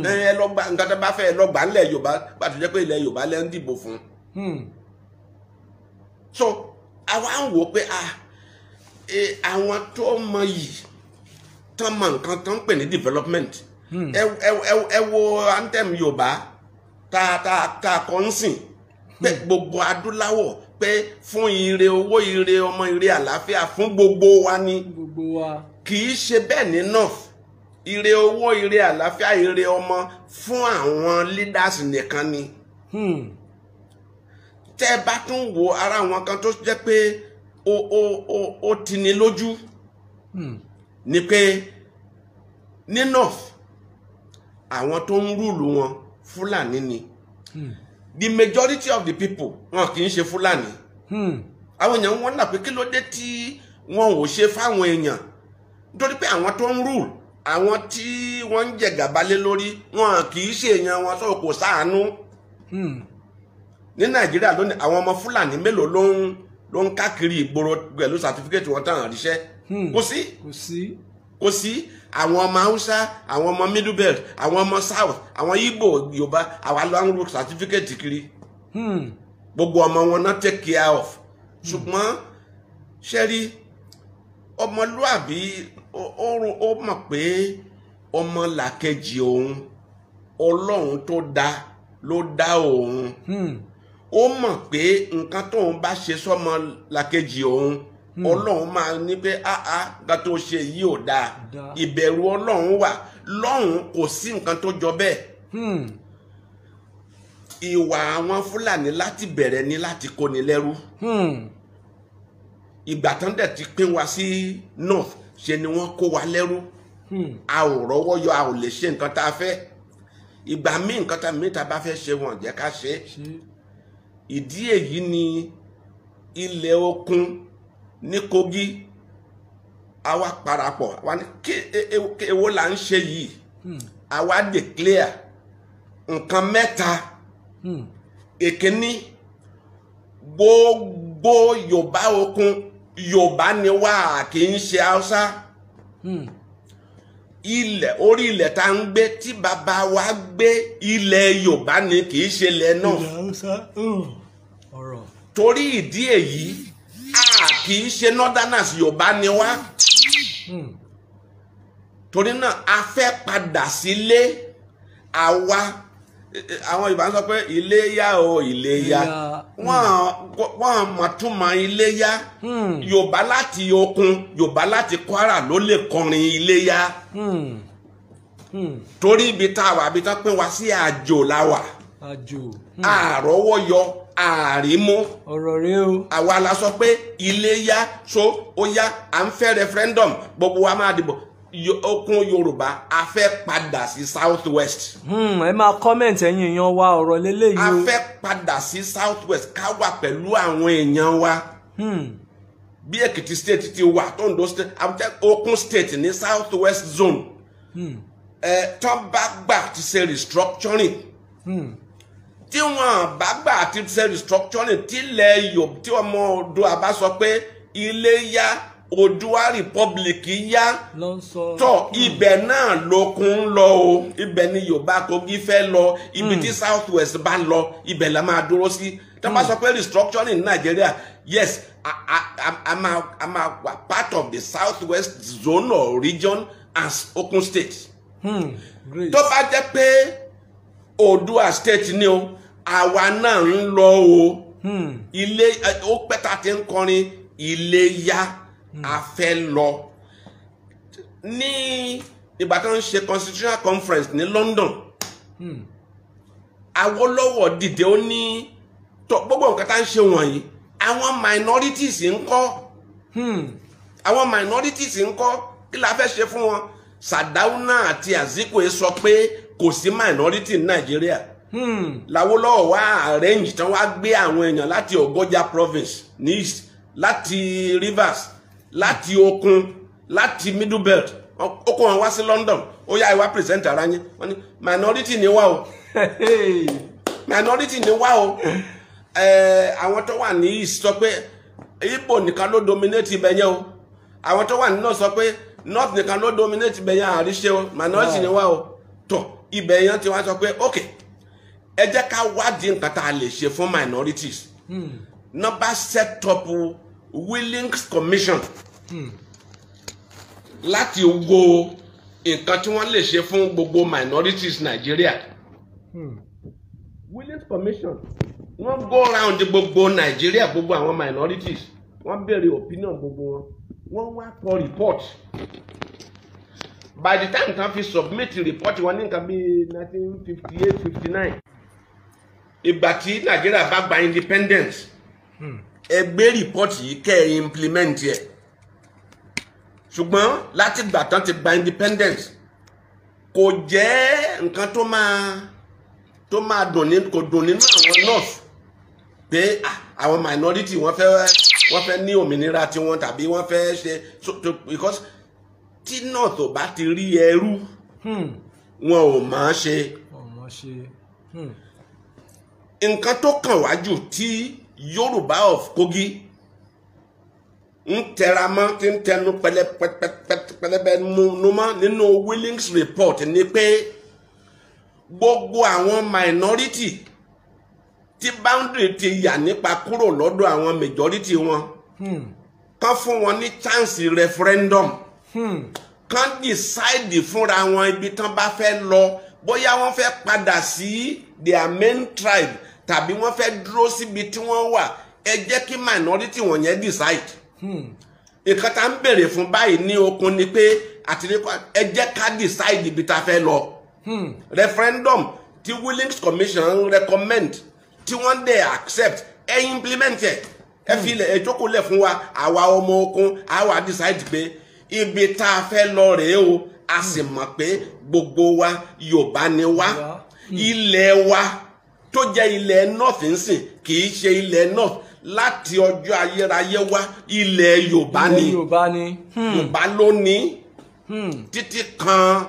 Ẹ lọ́gbà nǹkan tó bá fẹ́ lọ́gbà ńlẹ̀ Yorùbá pàtó jẹ́ pé ilẹ̀ Yorùbá lẹ́ ń dìbò fún. So àwa ń wò pé àwọn tó mọ yìí tán mọ nǹkan tó ń pè ní development. Ẹ wo anthem Yorùbá tá a kọ́ ń sìn pé gbogbo adúláwọ̀ pé fún ire owó ire ọmọ ire àlàáfíà fún gbogbo wa ni. Kì í ṣe bẹ́ẹ̀ ní north. Ire owó ire àlàáfíà ire ọmọ fún àwọn leaders nìkan ni. Tẹ́ bá tún wo ara àwọn kan tó jẹ́ pé ó tini lójú ni pé ní north àwọn tó ń rúùlù wọn Fúlàní ni. The majority of the people wọn kì í ṣe Fúlàní. Àwọn èèyàn wọ́n nà pé kí ló dé tí wọn ò ṣe fáwọn èèyàn, nítorí pé àwọn tó ń rúùlù àwọn tí wọ́n ń jẹ gàba lé lórí wọn kì í ṣe èèyàn wọn, sọ kò sáànú. Ní Nàìjíríà lónìí àwọn ọmọ Fúlàní mélòó ló ń káàkiri ìgboro pẹ̀lú certificate wọn tán àríṣẹ́? Kò sí. Àwọn ọmọ Hausa, àwọn ọmọ Middle Belt, àwọn ọmọ South, àwọn Igbo Yorùbá àwa ló ń ro certificate kiri. Gbogbo ọmọ wọn náà take care of. Ṣùgbọ́n ṣẹ́rí ọmọlúàbí ó mọ̀ pé ọmọ làkejì òun Ọlọ́run tó dá ló dá òun. Ó mọ̀ pé nǹkan tóun bá ṣe sọ́mọ làkejì òun Ọlọ́run máa ní pé nǹkan tó ṣe yìí ò dáa. Ìbẹ̀rù Ọlọ́run wà lọ́hùn, kò sí nǹkan tó jọ bẹ́ẹ̀. Ìwà àwọn Fúlàní láti bẹ̀rẹ̀ ni láti kóni lẹ́rú. Ìgbà tán dẹ̀ ti pín wa sí north ṣe ni wọ́n kó wa lẹ́rú. A ò rọ́wọ́ yọ, a ò lè ṣe nǹkan tá a fẹ́. Ìgbà míì nǹkan tá a bá fẹ́ ṣe wọn jẹ́ ká ṣe. Ìdí èyí ni ilẹ̀ okun ní Kogi àwa parapọ̀ àwa ní èwo là ń ṣe yìí àwa declare nǹkan mẹ́ta èkíní gbogbo Yorùbá okun Yorùbá ni wá kì í ṣe Haúsá ilẹ̀ orí ilẹ̀ tá ń gbé tí bàbá wa gbé ilẹ̀ Yorùbá ni kì í ṣe ilẹ̀ náà torí ìdí èyí a kì í ṣe northerners Yorùbá ni wá torí náà a fẹ́ padà sílé àwa àwọn Yorùbá sọ pé Iléyá o Iléyá wọ́n mọ̀túnmọ̀ Iléyá Yorùbá láti okun Yorùbá láti Kwara ló lè kọrin Iléyá torí ibi tá a wà ibi tán pín wá sí àjò la wà àrọ́wọ́ yọ àrímú ọ̀rọ̀ rẹ o àwa la sọ pé Iléyá so ó yá à ń fẹ́ referendum gbogbo wa máa dìbò okun Yorùbá a fẹ́ padà sí south west. ẹ máa comment ẹ̀yin èèyàn wa ọ̀rọ̀ lélẹ́yìí o. a fẹ́ padà sí south west ká wà pẹ̀lú àwọn èèyàn wa. bí Èkìtì state ti wà Ondo state Okun state ní south west zone. tán bá gbà ti ṣe restructuring. tí wọ́n bá gbà ti ṣe restructuring tilẹ̀ Yorùbá tí ọmọ Oòduà bá sọ pé Iléyá Oòduà Republic yá tọ ibẹ̀ náà lókun lọ o ibẹ̀ ni Yorùbá Kogi fẹ́ lọ ibi tí south west bá lọ ibẹ̀ la máa dúró sí tó bá sọ pé restructuring in Nigeria yes I'm a part of the south west zone or region as Okun state tó bá jẹ́ pé Oòduà state ni o àwa náà ń lọ o ilé ó pẹ́ta ti ń kọrin Iléyá a fẹ́ lọ ní ìgbà tó ń ṣe constitutional conference ní London Awólọ́wọ̀ dìde ó ní gbogbo nǹkan tá ń ṣe wọ̀nyí àwọn minorities ń kọ́ àwọn minorities ń kọ́ kí la fẹ́ ṣe fún wọn Sardauna àti Azikiwe sọ pé kò sí minority ní Nàìjíríà l'Awólọ́wọ̀ wá arrange tán wá gbé àwọn èèyàn láti Ogoja province ní east láti Rivers láti Okun láti Middle Belt ó kó wọn wá sí London ó yá ìwà present ara yín wọ́n ní minority ni wá o minority ni wá o àwọn tó wà ní east sọ pé Igbo nìkan ló dominate ibẹ̀ yẹn o àwọn tó wà ní north sọ pé north nìkan ló dominate ibẹ̀ yẹn àríṣe o minority ni wá o tó ibẹ̀ yẹn tí wọ́n sọ pé ok ẹ jẹ́ ká wádìí nǹkan tá a lè ṣe fún minorities number set up Willings Commission láti wo nǹkan tí wọ́n lè ṣe fún gbogbo minorities Nigeria. Willings Commission wọ́n go round gbogbo Nigeria gbogbo àwọn minorities wọ́n béèrè opinion gbogbo wọn wọ́n wá kọ report by the time tán fi submit report wọn ní nǹkan bíi 1958-59 ìgbà tí Nigeria bá gba independence ẹgbẹ́ report yìí kẹ́ ẹ implement ẹ̀ ṣùgbọ́n láti gbà tán ti gba independence kò jẹ́ nǹkan tó máa dùn nínú àwọn north pé àwọn minority wọ́n fẹ́ ní òmìnira tiwọn tàbí wọ́n fẹ́ ṣe because tí north ò bá ti rí ẹrú wọn ò máa ṣe nǹkan tó kàn wájú tí Yorùbá of Kogi ń tẹra mọ́ tí ń tẹnu pẹlẹbẹ numọ́ nínú Willings report ni pé gbogbo àwọn minority tí boundary ti yà nípa kúrò lọ́dọ̀ àwọn majority wọn kán fún wọn ní chance referendum kán decide fúnra wọn ibi tán bá fẹ́ lọ bóyá wọ́n fẹ́ padà sí their main tribe tàbí wọ́n fẹ́ dúró síbi tí wọ́n wà ẹ jẹ́ kí minority wọ̀nyẹn decide. Nǹkan tá ń bèrè fún báyìí ní Okun ni pé ẹ jẹ́ ká decide ibi tá a fẹ́ lọ. Referendum tí Willings Commission recommend tí wọ́n dẹ̀ accept ẹ implement ẹ fi ẹ jókòó lẹ̀ fún wa àwa ọmọ Okun àwa decide pé ibi tá a fẹ́ lọ rèé o a sì mọ̀ pé gbogbo wa Yorùbá ni wá ilẹ̀ wa tó jẹ́ ilẹ̀ north nsìn kì í ṣe ilẹ̀ north láti ọjọ́ ayérayé wá ilẹ̀ Yorùbá ni Yorùbá ló ní títí kan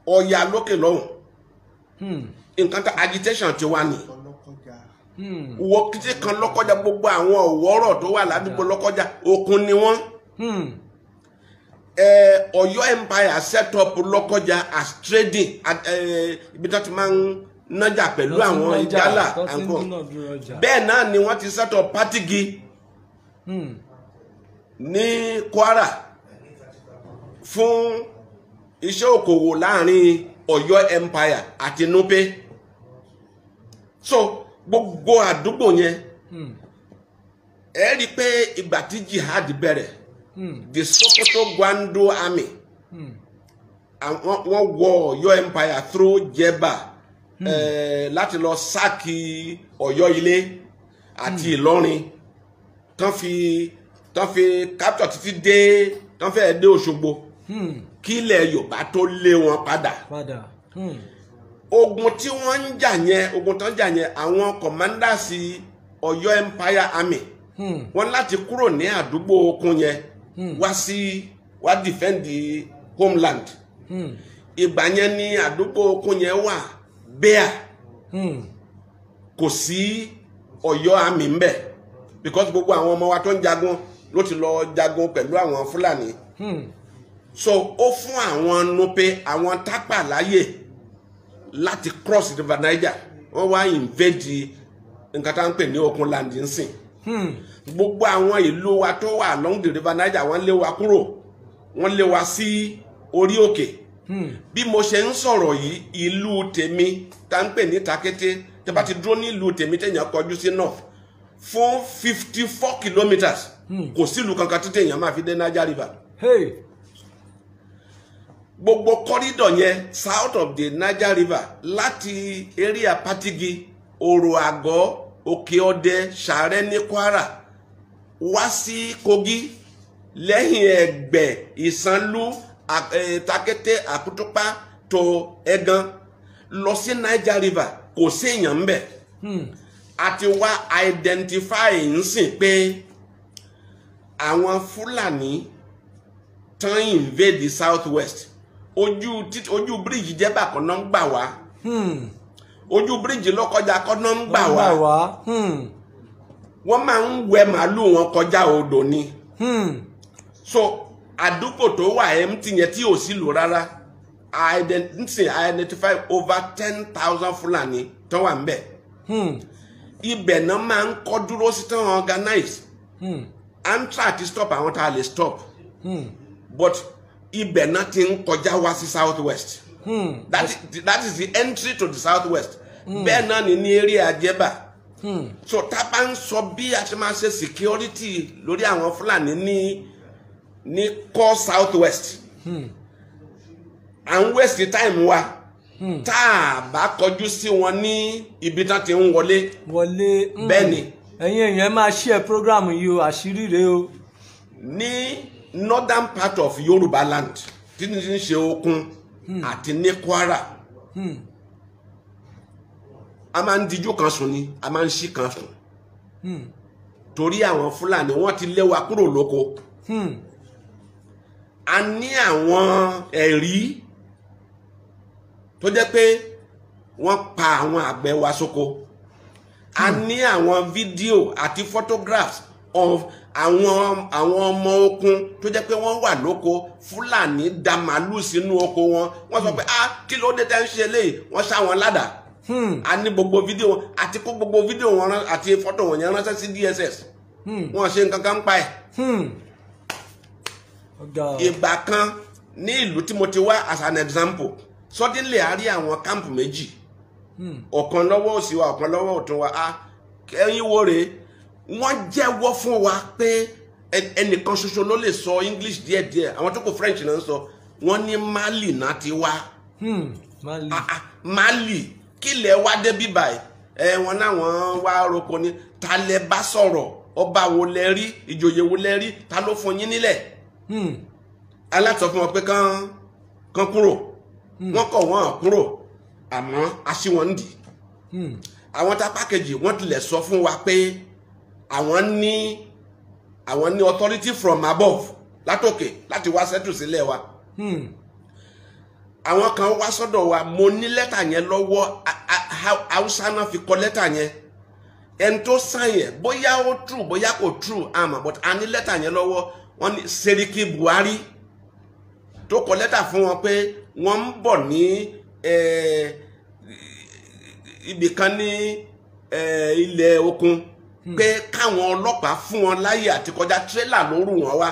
Ọya lókè lọ́hùn nǹkan kan agitation ti wá ní wọ títí kan Lọ́kọ́jà gbogbo àwọn ọ̀wọ́rọ̀ tó wà ládùúgbò Lọ́kọ́jà òkun ni wọ́n. Ọ̀yọ́ empire set up Lọ́kọ́jà as trading ibi tó ti máa ń nájà pẹ̀lú àwọn ìjálá àǹkọ́ bẹ́ẹ̀ náà ni wọ́n ti set up Patigi ní Kwara fún iṣẹ́ òkòwò láàrin Ọ̀yọ́ empire àti Nupe so gbogbo àdúgbò yẹn ẹ rí i pé ìgbà tí jihad bẹ̀rẹ̀ the Sokoto Gwando army wọ́n wọ Ọ̀yọ́ empire through Jeba láti lọ sáàkì Ọ̀yọ́ ilé àti Ìlọrin tán fi capture títí dé tán fẹ́ dé Òṣogbo kí ilẹ̀ Yorùbá tó lé wọn padà. Ogun tí wọ́n ń jà yẹn ogun tán jà yẹn àwọn commanders Ọ̀yọ́ empire army wọ́n láti kúrò ní àdúgbò okun yẹn wá defend the homeland. Ìgbà yẹn ní àdúgbò okun yẹn wà bẹ́ẹ̀ kò sí Ọ̀yọ́ army ń bẹ̀ because gbogbo àwọn ọmọ wa tó ń jagun ló ti lọ jagun pẹ̀lú àwọn Fúlàní. So ó fún àwọn Nupe àwọn Tápà láyè láti cross river Niger wọ́n wá invade nǹkan tá ń pè ní okun land nsìn. Gbogbo àwọn ìlú wa tó wà along the river Niger wọ́n lé wa kúrò wọ́n lé wa sí orí òkè. Bí mo ṣe ń sọ̀rọ̀ yìí ìlú tèmi tá ń pè ní Takété tẹ́ bá ti dúró ní ìlú tèmi téèyàn kọjú sí north fún 54 kilometers kò sí ìlú kankan tí téèyàn máa fi dé Niger river. Gbogbo corridor yẹn south of the Niger river láti area Patigi Oro Àgọ́ Òkè Ọdẹ Ṣàrẹ́ ní Kwara wá sí Kogi lẹ́yìn Ẹ̀gbẹ́ Ìsanlú Takété Àkútúpá tó Ẹ̀gàn lọ sí Niger river kò sí èèyàn ń bẹ̀. Àti wá identify nsìn pé àwọn Fúlàní tán invade the south west ojú bíríjì Jẹ́bà kan náà ń gbà wá ojú bíríjì Lọ́kọ́jà kan náà ń gbà wá wọ́n máa ń wẹ màálù wọn kọjá odò ni so àdúgbò tó wà empty yẹn tí ò sí lò rárá I identify over 10,000 Fúlàní tó wà ń bẹ̀ ibẹ̀ náà máa ń kọ́ dúró sí tán organize Amtrak ti stop àwọn tá a lè stop but ibẹ̀ náà ti ń kọjá wá sí south west that is the entry to the south west bẹ́ẹ̀ náà ni ní area Jẹ́bà so tá a bá ń sọ bí a ṣe máa ṣe security lórí àwọn Fúlàní ní core south west and waste time wa tá a bá kọjú sí wọn ní ibi tán ti ń wọlé bẹ́ẹ̀ ni. Ẹ̀yin èèyàn máa share program yìí o àṣírí rèé o. Ní northern part of Yorùbá land tí ní ń ṣe okun àti ní Kwara a máa ń díjú kan sùn ni a máa ń ṣí kan sùn torí àwọn Fúlàní wọ́n ti lé wa kúrò lóko a ní àwọn ẹ̀rí tó jẹ́ pé wọ́n pa àwọn àgbẹ̀ wa sóko a ní àwọn fídíò àti photographs of àwọn ọmọ okun tó jẹ́ pé wọ́n wà lóko Fúlàní da màálù sínú oko wọn wọ́n sọ pé kí ló dé tẹ́ ń ṣe léyìí wọ́n ṣá wọn ládàá a ní gbogbo fídíò àti kó gbogbo fídíò wọn àti fọ́tò wọn yẹn ránṣẹ́ sí DSS wọ́n ṣe nǹkan kan pa ẹ̀. Ìgbà kan ní ìlú tí mo ti wá as an example suddenly a rí àwọn kámpù méjì ọ̀kan lọ́wọ́ òsì wa ọ̀kan lọ́wọ́ ọ̀tún wa ẹ̀yin wo rèé wọ́n jẹ́wọ́ fún wa pé ẹnìkan ṣoṣo ló lè sọ English díẹ̀díẹ̀ àwọn tó kù French náà ń sọ wọ́n ní Mali náà ti wá Mali kílẹ̀ wá dé bíbà ẹ̀ wọ́n náà wọ́n wá roko ní ta lẹ bá sọ̀rọ̀ ọba wo lẹ rí ìjòyè wo lẹ rí ta ló fún yín nílẹ̀ aláṣọ fún wọn pé kán kúrò wọ́n kọ̀ wọ́n kúrò àmọ́ aṣí wọn ń dì àwọn tápá kejì wọ́n tilẹ̀ sọ fún wa pé àwọn ní authority from above látòkè láti wá settle sílẹ̀ wa. Àwọn kan wá sọ́dọ̀ wa, mo ní lẹ́tà yẹn lọ́wọ́, Hausa náà fi kọ lẹ́tà yẹn. Ẹni tó sign yẹn bóyá ó true bóyá kò true àmọ́, but a ní lẹ́tà yẹn lọ́wọ́. Wọ́n ní Seriki Buhari tó kọ lẹ́tà fún wọn pé wọ́n ń bọ̀ ní ibì kan ní ilẹ̀ okun pé káwọn ọlọ́pàá fún wọn láyè àti kọjá tírélà lóru wọn wá.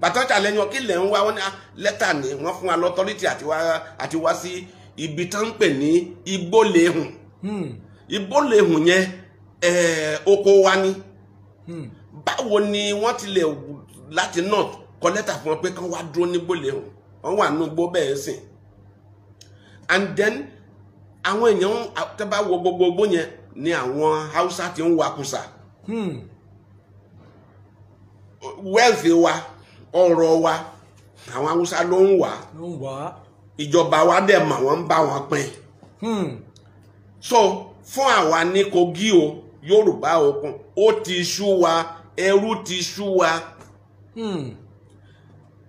Bàtọ́jà lẹ́yìn ọkí lẹ́ ń wá, wọ́n ní lẹ́tà ni wọ́n fún wa lọ́tọ́rìtì àti wá sí ibi tó ń pè ní Igbólehùn. Igbólehùn yẹn oko wa ni. Báwo ni wọ́n ti lè láti north kọ lẹ́tà fún wọn pé kán wá dúró ní Igbólehùn? Wọ́n wà nínú igbó bẹ́ẹ̀ sìn. And then àwọn èèyàn tẹ́ bá wo gbogbo yẹn ni àwọn Hausa ti ń wakùsà. Wealth wa, ọrọ̀ wa, àwọn Hausa ló ń wá. Ìjọba wa dẹ̀ mọ̀ wọ́n ń bá wọn pín. So fún àwa ní Kogi o, Yorùbá okun, ó ti ṣú wa, ẹrú ti ṣú wa.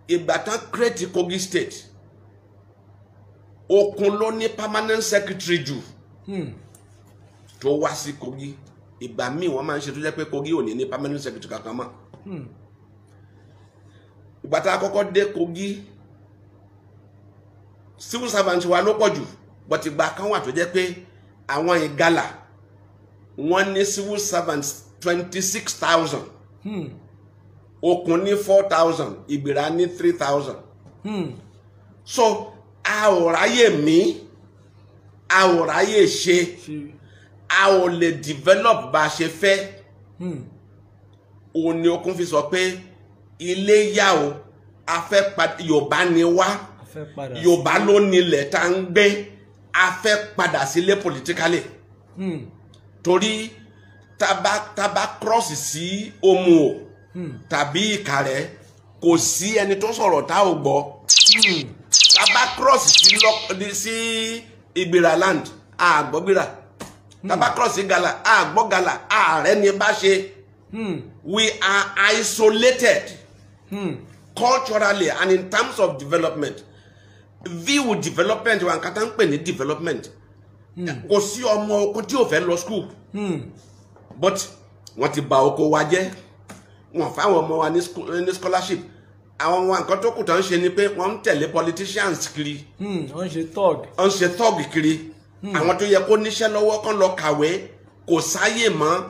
Ìgbà tán create Kogi state, okun ló ní permanent secretary jù tó wá sí Kogi. Ìgbà míì wọ́n máa ń ṣe tó jẹ́ pé Kogi ò ní permanent secretary kankan mọ́. Ìgbà tá a kọ́kọ́ dé Kogi, civil servant wa ló pọ̀ jù, but ìgbà kan wà tó jẹ́ pé àwọn Ìgalà wọ́n ní civil servants 26,000. Okun ní 4,000, Ìgbìrà ní 3,000. So a ò ráyè mí, a ò ráyè ṣe, a ò lè develop bá ṣe fẹ́. Òun ni Okun fi sọ pé ilé yá o, a fẹ́ padà, Yorùbá ni wá, Yorùbá ló nílẹ̀ tá ń gbé, a fẹ́ padà sílé politically. Torí taba cross sí Omu o tàbí Ìkàrẹ́, kò sí ẹni tó sọ̀rọ̀ tá ò gbọ́. Taba cross sí Ìgbìrà land, a gbọ́ Ìgbìrà. Taba cross sí Gala, a gbọ́ Gala, ààrẹ ni bá ṣe. We are isolated culturally and in terms of development. View development wa nǹkan tá ń pè ní development. Kò sí ọmọ oko tí ò fẹ́ lọ school. But wọ́n ti bà oko wa jẹ́. Wọ́n fáwọn ọmọ wa ní scholarship. Àwọn ọmọ nǹkan tó kù tán ṣe ni pé wọ́n ń tẹ̀lé politicians kiri. Wọ́n ṣe thug. Wọ́n ṣe thug kiri. Àwọn tó yẹ kó níṣẹ́ lọ́wọ́ kán lọ kàwé kò sáyè mọ́.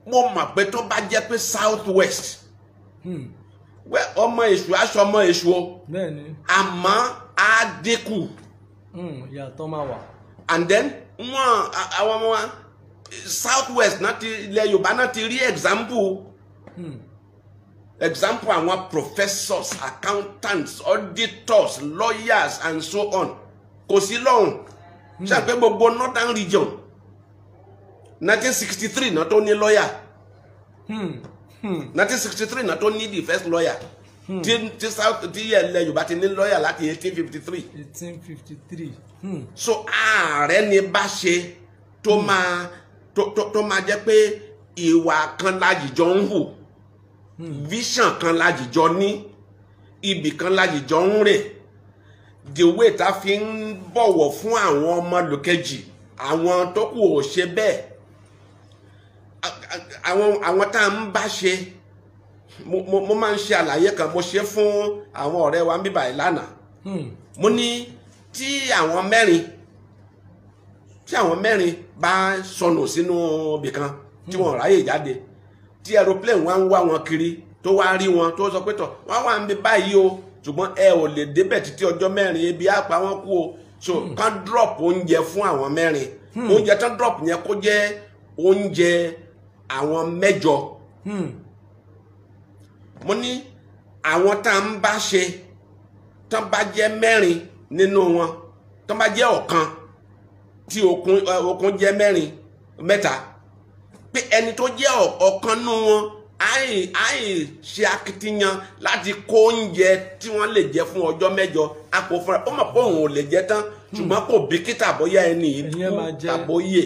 Mo mọ̀ pé tó bá jẹ́ pé south west. Ọmọ èṣù aṣọ ọmọ èṣù o. Bẹ́ẹ̀ni. Àmọ́ á dínkù. Ìyàtọ̀ máa wà. And then àwọn ọmọ wa south west náà ti ilẹ̀ Yorùbá náà ti rí example. Example àwọn professors, accountants, auditors, lawyers and so on. Kò sí lọ́hùn. Ṣé àpé gbogbo northern region 1963 náà tó ní lawyer. 1963 náà tó ní the first lawyer. Tí south tí ilẹ̀ Yorùbá ti ní lawyer láti 1853. 1853. So ààrẹ ni bá ṣe tó máa jẹ́ pé ìwà kan lájìjọ ń hù, vision kan lájìjọ ní, ibì kan lájìjọ ń rè. The way tá fi ń bọ̀wọ̀ fún àwọn ọmọ lòkejì, àwọn tó kù ò ṣe bẹ́ẹ̀. Àwọn tá ń bá ṣe, mo máa ń ṣe àlàyé kan, mo ṣe fún àwọn ọ̀rẹ́ wa ń bíbà ìlànà. Mo ní tí àwọn mẹ́rin bá sọnù sínú ibì kan tí wọ́n ráyè jáde, tí aeroplane wá ń wá wọn kiri tó wá rí wọn tó sọ pé tọ̀ wọ́n wà ń bí báyìí o, ṣùgbọ́n ẹ ò lè débẹ̀ títí ọjọ́ mẹ́rin, ebi á pa wọ́n kú o. So kán drop oúnjẹ fún àwọn mẹ́rin. Oúnjẹ tán drop yẹn kó jẹ́ oúnjẹ àwọn 8. Mo ní àwọn tá ń bá ṣe tán bá jẹ́ 4 nínú wọn, tán bá jẹ́ ọ̀kan tí okun jẹ́ 4, 3, pé ẹni tó jẹ́ ọ̀kan nínú wọn àì ṣe akitiyan láti kó oúnjẹ tí wọ́n lè jẹ fún ọjọ́ 7 àpò fúnra. Ó mọ̀ pé òun ò lè jẹ tán, ṣùgbọ́n kò bìkítà bóyá ẹni ìkú tàbóyè.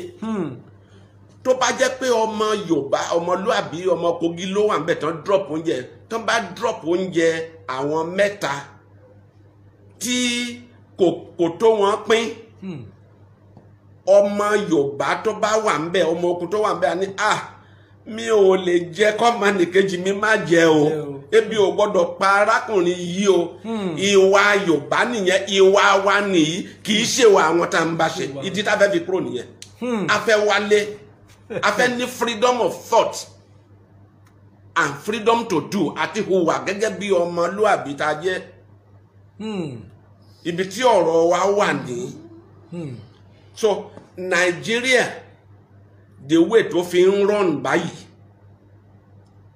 tó bá jẹ́ pé ọmọ Yorùbá ọmọlúàbí ọmọ Kogi ló wà níbẹ̀ tán drop oúnjẹ tán bá drop oúnjẹ àwọn mẹ́ta tí kò tó wọn pín ọmọ Yorùbá tó bá wà níbẹ̀ ọmọ okùn tó wà níbẹ̀ ni mi ò lè jẹ kọ́mọ nìkejì mi má jẹ o ebi ò gbọ́dọ̀ pa arákùnrin yìí o ìwà Yorùbá nìyẹn ìwà wa nìyí kì í ṣe wa àwọn tá à ń bá ṣe ìdí tá a fẹ́ fi kúrò nìyẹn a fẹ́ wálé a fẹ́ ní freedom of thought and freedom to do àti hùwà gẹ́gẹ́ bí ọmọlúàbí tá a jẹ́ ibi tí ọ̀rọ̀ wa wà ní so Nigeria the way tó fi ń run báyìí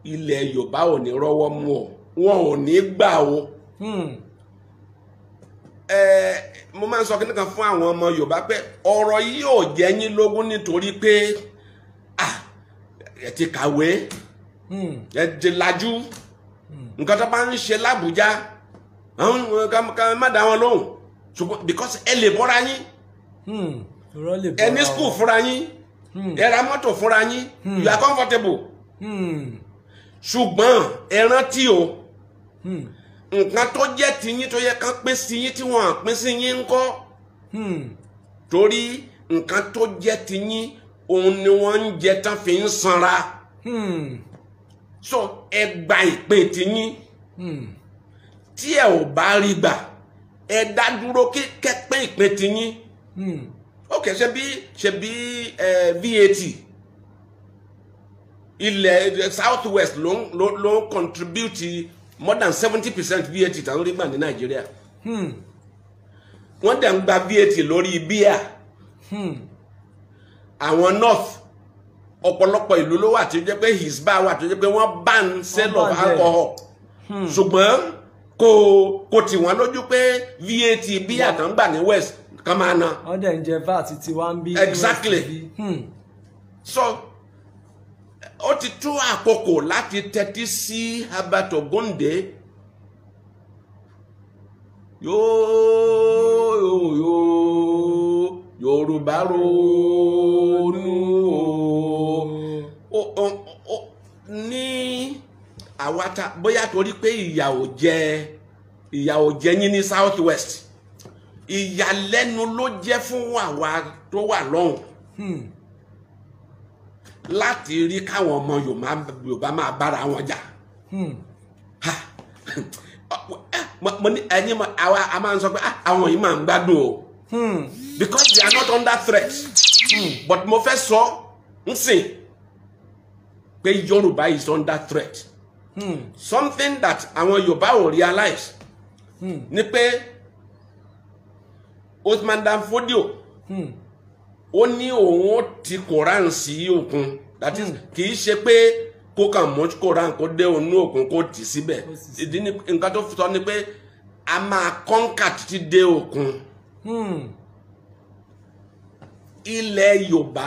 ilẹ̀ Yorùbá ò ní rọ́wọ́ mú ọ wọn ò ní gbà o mo máa ń sọ kí nìkan fún àwọn ọmọ Yorùbá pé ọ̀rọ̀ yìí ò jẹ́ yín lógún nítorí pé ẹ ti kàwé ẹ ti lajú nǹkan tó bá ń ṣe l'Ábùjá ká má dá wọn lóhùn ṣùgbọ́n because ẹ lè bọ́ra yín ẹ ní school fúnra yín ẹ ra mọ́tò fúnra yín you are comfortable ṣùgbọ́n ẹ rántí o nǹkan tó jẹ́ tiyín tó yẹ kán pín sí yín tí wọ́n á pín sí yín ńkọ́ torí nǹkan tó jẹ́ tiyín òun ni wọ́n ń jẹ tán fi ń sanra so ẹ gba ìpín tiyín tí ẹ ò bá rí gbà ẹ dá dúró kẹ́pẹ́ ìpín tiyín ok ṣe bí VAT ilẹ̀ South West ló contribute more than 70% VAT tàwọn rí gbà ní Nàìjíríà wọ́n dẹ̀ ń gba VAT lórí bíà àwọn North ọ̀pọ̀lọpọ̀ ìlú ló wà tó jẹ́ pé Hisbah wà tó jẹ́ pé wọ́n ban sale of alcohol ṣùgbọ́n kò tì wọ́n lójú pé VAT bíà tán gbà ní West kan máa ná. wọ́n dẹ̀ ń jẹ VAT tí wọ́n ń bí. Exactly so ó ti tó àkókò láti tẹ́tí sí Herbert Ogunde Yorùbá ronú o ní àwátá bóyá torí pé ìyà ò jẹ yín ní South West ìyàlẹ́nu ló jẹ́ fún àwa tó wà lọ́hùn láti rí káwọn ọmọ Yorùbá máa bára wọn jà mo ní ẹ̀yin àwa a máa ń sọ pé àwọn yìí máa ń gbádùn o because they are not under threat but mo fẹ́ sọ ń sìn pé Yorùbá is under threat something that àwọn Yorùbá ò realize ni pé Usman Dan Fodio ó ní òun ó ti Quran sí òkun that is kì í ṣe pé kó kàn mọ́ Quran kó dé òun òkun kó tì síbẹ̀ ìdí ni nǹkan tó sọ ni pé a máa kọ́ńkà títí dé òkun ilẹ̀ Yorùbá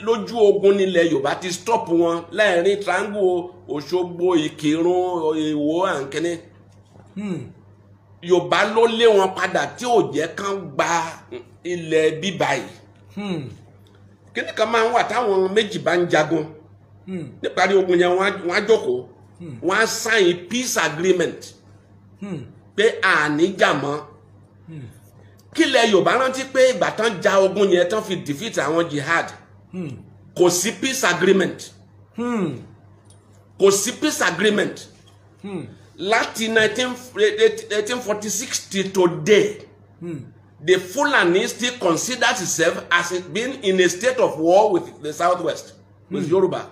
lójú ogun nílẹ̀ Yorùbá ti stop wọn lẹ́ẹ̀rin triangle Òṣogbo Ìkìrun Ìwó àǹkẹ́ni Yorùbá ló lé wọn padà tí ò jẹ́ kán gba ilẹ̀ bíbá yìí kíni kan máa ń wà táwọn méjì bá ń jagun níparí ogun yẹn wọ́n á jókòó wọ́n á sign peace agreement pé àníjà mọ́ kílẹ̀ Yorùbá rántí pé ìgbà tán ja ogun yẹn tán fi defeat àwọn jihad kò sí peace agreement kò sí peace agreement láti 1846 till today the Fulani still considers itself as it being in a state of war with the Southwest with Yoruba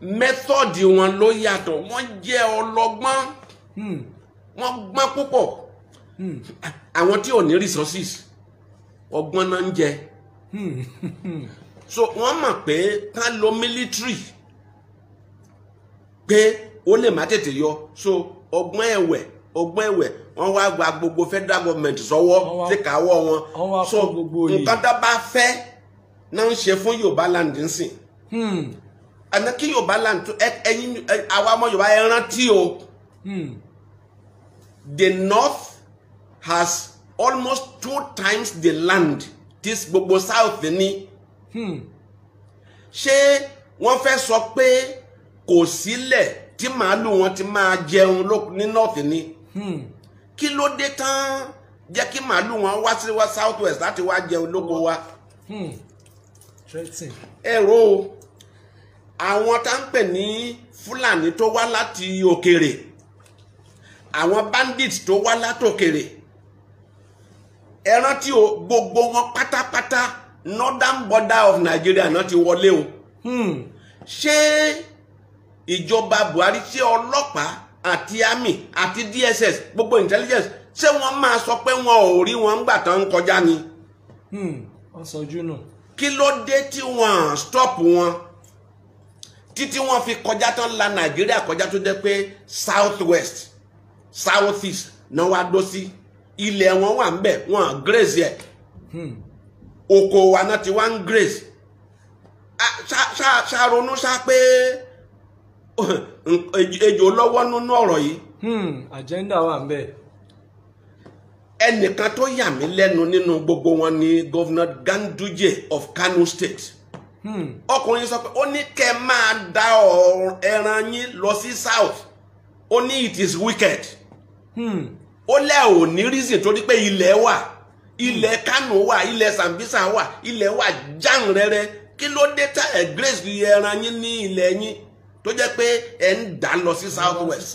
method wọn ló yàtọ̀ wọ́n jẹ́ ọlọ́gbọ́n wọ́n gbọ́n púpọ̀ àwọn tí ò ní resources ọgbọ́n náà ń jẹ so wọ́n mọ̀ pé ká lo military pé ó lè má tètè yọ so ọgbọ́n ẹ̀wẹ̀ wọ́n wá gba gbogbo federal government sọ́wọ́ tí káwọ́ wọn so nǹkan tó bá fẹ́ náà ń ṣe fún Yorùbá land nsìn àná kí Yorùbá land ẹ̀yin àwa ọmọ Yorùbá ẹ rántí o the North has almost 2 times the land this gbogbo South ní ṣé wọ́n fẹ́ sọ pé kò sílẹ̀ tí màálù wọn ti máa jẹun ní north ni kí ló dé tán jẹ́ kí màálù wọn wá sí south west láti wá jẹun lóko wa. ẹ̀rọ àwọn tá ń pè ní Fúlàní tó wá láti òkèrè, àwọn bandits tó wá látòkèrè, ẹ rántí o, gbogbo wọn pátápátá northern border of Nigeria náà ti wọlé o. ṣé ìjọba Buhari, ṣé ọlọ́pàá àti army àti DSS gbogbo intelligence ṣé wọ́n máa sọ pé wọn ò rí wọn ńgbà tán ń kọjá ni? wọ́n sọjú nù. kí ló dé tí wọ́n stop wọn títí wọ́n fi kọjá tán la Nàìjíríà kọjá tó jẹ́ pé south west south east náà wá dó sí ilẹ̀ wọn wà ń bẹ̀ wọ́n grace ẹ̀ oko wa náà ti wá ń grace. ṣàronú ṣá pé ejò lọ́wọ́ nínú ọ̀rọ̀ yìí. agenda wà ń bẹ̀. ẹnìkan tó yà mí lẹ́nu nínú gbogbo wọn ni Governor Ganduje of Kano State. ọkùnrin sọ pé ó ní kẹ́ máa da ẹran yín lọ sí south, ó ní it is wicked. ó lẹ́ ò ní reason torí pé ilẹ̀ wà, ilẹ̀ Kano wà, ilẹ̀ Sambisa wà, ilẹ̀ wà jàǹrẹ̀rẹ̀, kí ló dé tá ẹ̀ grace ẹran yín ní ilẹ̀ yín tó jẹ́ pé ẹ̀ ń dà lọ sí south west.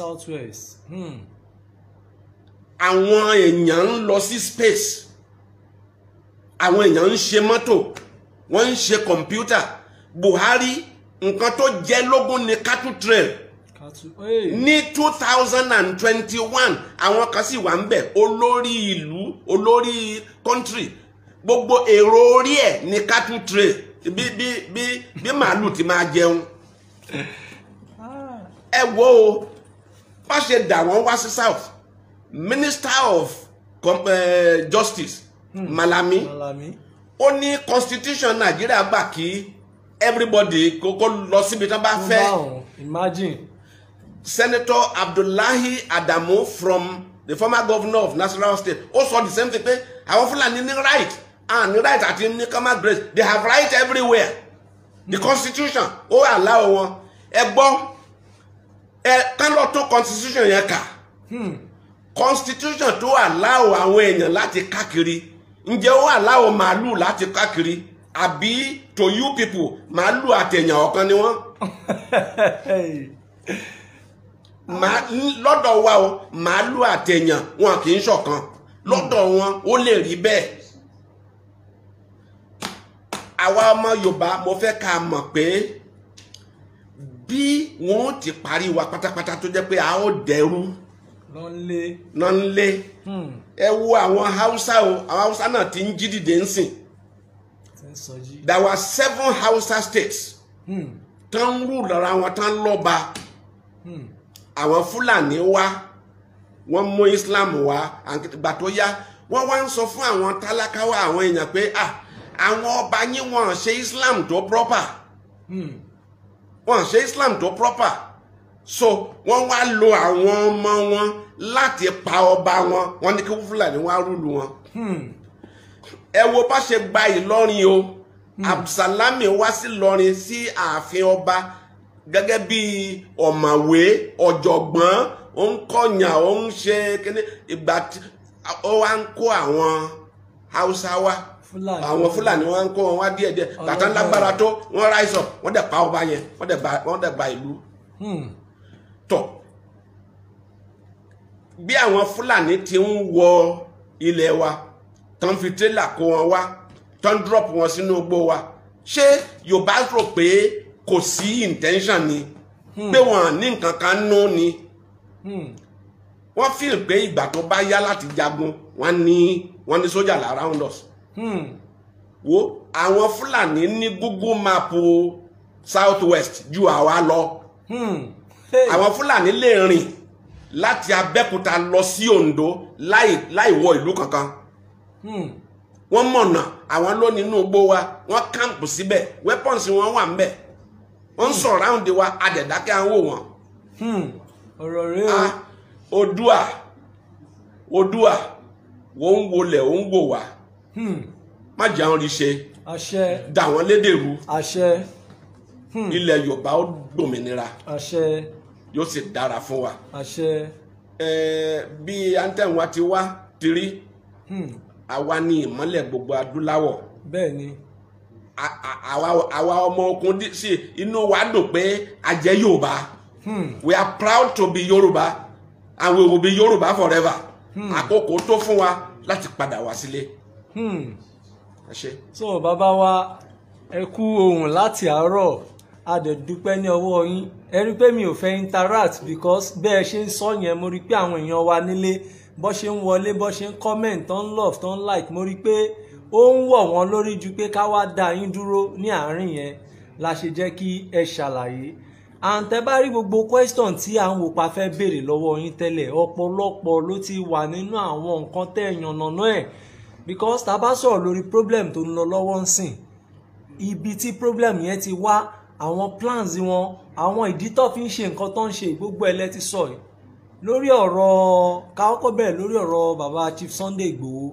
àwọn èèyàn ń lọ sí space, àwọn èèyàn ń ṣe mọ́tò, wọ́n ń ṣe kọ̀mpútà. Buhari nǹkan tó jẹ́ lógún ní cattle trail ní 2021 àwọn kan sì wà ń bẹ̀, olórí ìlú, olórí country, gbogbo èrò orí ẹ̀ ní cattle trail bí màálù ti máa jẹun. ẹ wo o bá ṣe dà wọ́n wá sí south. Minister of Justice Malami ó ní constitution Nigeria gbà kí everybody kó lọ síbi tán bá fẹ́. Imagine. Senator Abdullahi Adamu from the former governor of Nasarawa State ó sọ the same thing pé àwọn Fúlàní ní right and right àti ní common grace, they have right everywhere. The constitution ó allow wọn. ẹ gbọ́ kán lọ tó constitution yẹn kà. Constitution tó allow àwọn èèyàn láti káàkiri, ǹjẹ́ ó allow màálù láti káàkiri àbí to you people màálù àtẹ̀yàn ọ̀kan ni wọ́n? lọ́dọ̀ wa o màálù àtẹ̀yàn wọn kì í ṣọ̀kan, lọ́dọ̀ wọn ó lè rí bẹ́ẹ̀. àwa ọmọ Yorùbá mo fẹ́ ká mọ̀ pé bí wọ́n ti parí wa pátápátá tó jẹ́ pé a ó dẹrú nọ́nlé. ẹ wo àwọn Hausa o, àwọn Hausa náà ti ń jí dìde ń sìn. There were 7 Hausa states tán rú lára wọn tán lọ́ba. àwọn Fúlàní wá, wọ́n mú Islam wá, àgbà tó yá wọ́n wá ń sọ fún àwọn tálákà wa, àwọn èèyàn pé àwọn ọba yín wọ́n ṣe Islam tó proper. wọ́n ṣe Islam tó proper, so wọ́n wá lo àwọn ọmọ wọn láti pa ọba wọn, wọ́n ní kí Fúlàní wá rúlu wọn. ẹ wo bá ṣe gba Ìlọrin o. Absalami wá sí Ìlọrin sí ààfin ọba gẹ́gẹ́ bí ọ̀mọ̀wé ọ̀jọ̀gbọ́n, ó ń kọ̀yàn, ó ń ṣe kíní. ìgbà tí ó wá ń kó àwọn Hausa wá, àwọn Fúlàní wọ́n ń kó wọn wá díẹ̀díẹ̀, bàtà lágbára tó wọ́n rise up, wọ́n dẹ̀ pa ọba yẹn, wọ́n dẹ̀ gba ìlú. tọ̀ bí àwọn Fúlàní ti ń wọ ilẹ̀ wa tán fi tírélà kó wọn wá, tán drop wọn sínú igbó wa, ṣé Yorùbá rò pé kò sí intention ni, pé wọn ní nǹkan kan nú ni? wọ́n feel pé ìgbà tó bá yá láti jagun wọ́n ní sójà la around us. wo àwọn Fúlàní ní Google map south west ju àwa lọ. àwọn Fúlàní lè rìn láti Abẹ́òkúta lọ sí Oǹdó láì wọ ìlú kankan. wọ́n mọ̀nà, àwọn ló nínú igbó wa, wọ́n kámpù síbẹ̀, weapons wọn wà ńbẹ̀, wọ́n surround wa, adẹ̀dákẹ́ àwọn wò wọ́n. ọ̀rọ̀ rẹ̀ o. Oòduà wọ́n ń wọlé, ó ń wò wá. má jẹ́ àwọn rí ṣe. àṣẹ. dà wọ́n lédè rú. àṣẹ. ilẹ̀ Yorùbá ó gbòmìnira àṣẹ yóò sì dára fún wa. àṣẹ bí anthem wa ti wá ti rí àwa ní ìmọ́lẹ̀ gbogbo adúláwọ̀. bẹ́ẹ̀ ni àwa ọmọ ogun sí inú wa dùn pé a jẹ́ Yorùbá. We are proud to be Yorùbá and we will be Yorùbá forever. Àkókò tó fún wa láti padà wá sílé. So bàbá wa ẹ kú ohùn láti àárọ̀ a dẹ̀ dúpẹ́ ní ọwọ́ yín ẹ rí pé mi ò fẹ́ interact because bẹ́ẹ̀ ṣe ń sọ yẹn mo rí pé àwọn èèyàn wa nílé bó ṣe ń wọlé bó ṣe ń comment tó ń love tó ń like mo rí pé ó ń wọ̀ wọ́n lórí ju pé ká wá dá yín dúró ní àárín yẹn la ṣe jẹ́ kí ẹ ṣàlàyé àǹtẹ̀ bá rí gbogbo question tí à ń wò pa fẹ́ béèrè lọ́wọ́ yín tẹ́lẹ̀ ọ̀pọ̀lọpọ̀ ló ti wà nínú àwọn nǹkan tẹ́ ẹ̀yàn nàná ẹ̀ because tá a bá sọ̀rọ̀ lórí problem tó ń lọ lọ́wọ́ ń sìn ibi tí problem yẹn ti wá àwọn plans wọn àwọn ìdí tó fi ń ṣe nǹkan tó ń ṣe gbogbo ẹlẹ́ ti sọ yìí lórí ọ̀rọ̀ káwọ́kọ́ bẹ̀rẹ̀ lórí ọ̀rọ̀ bàbá Chief Sunday Igboho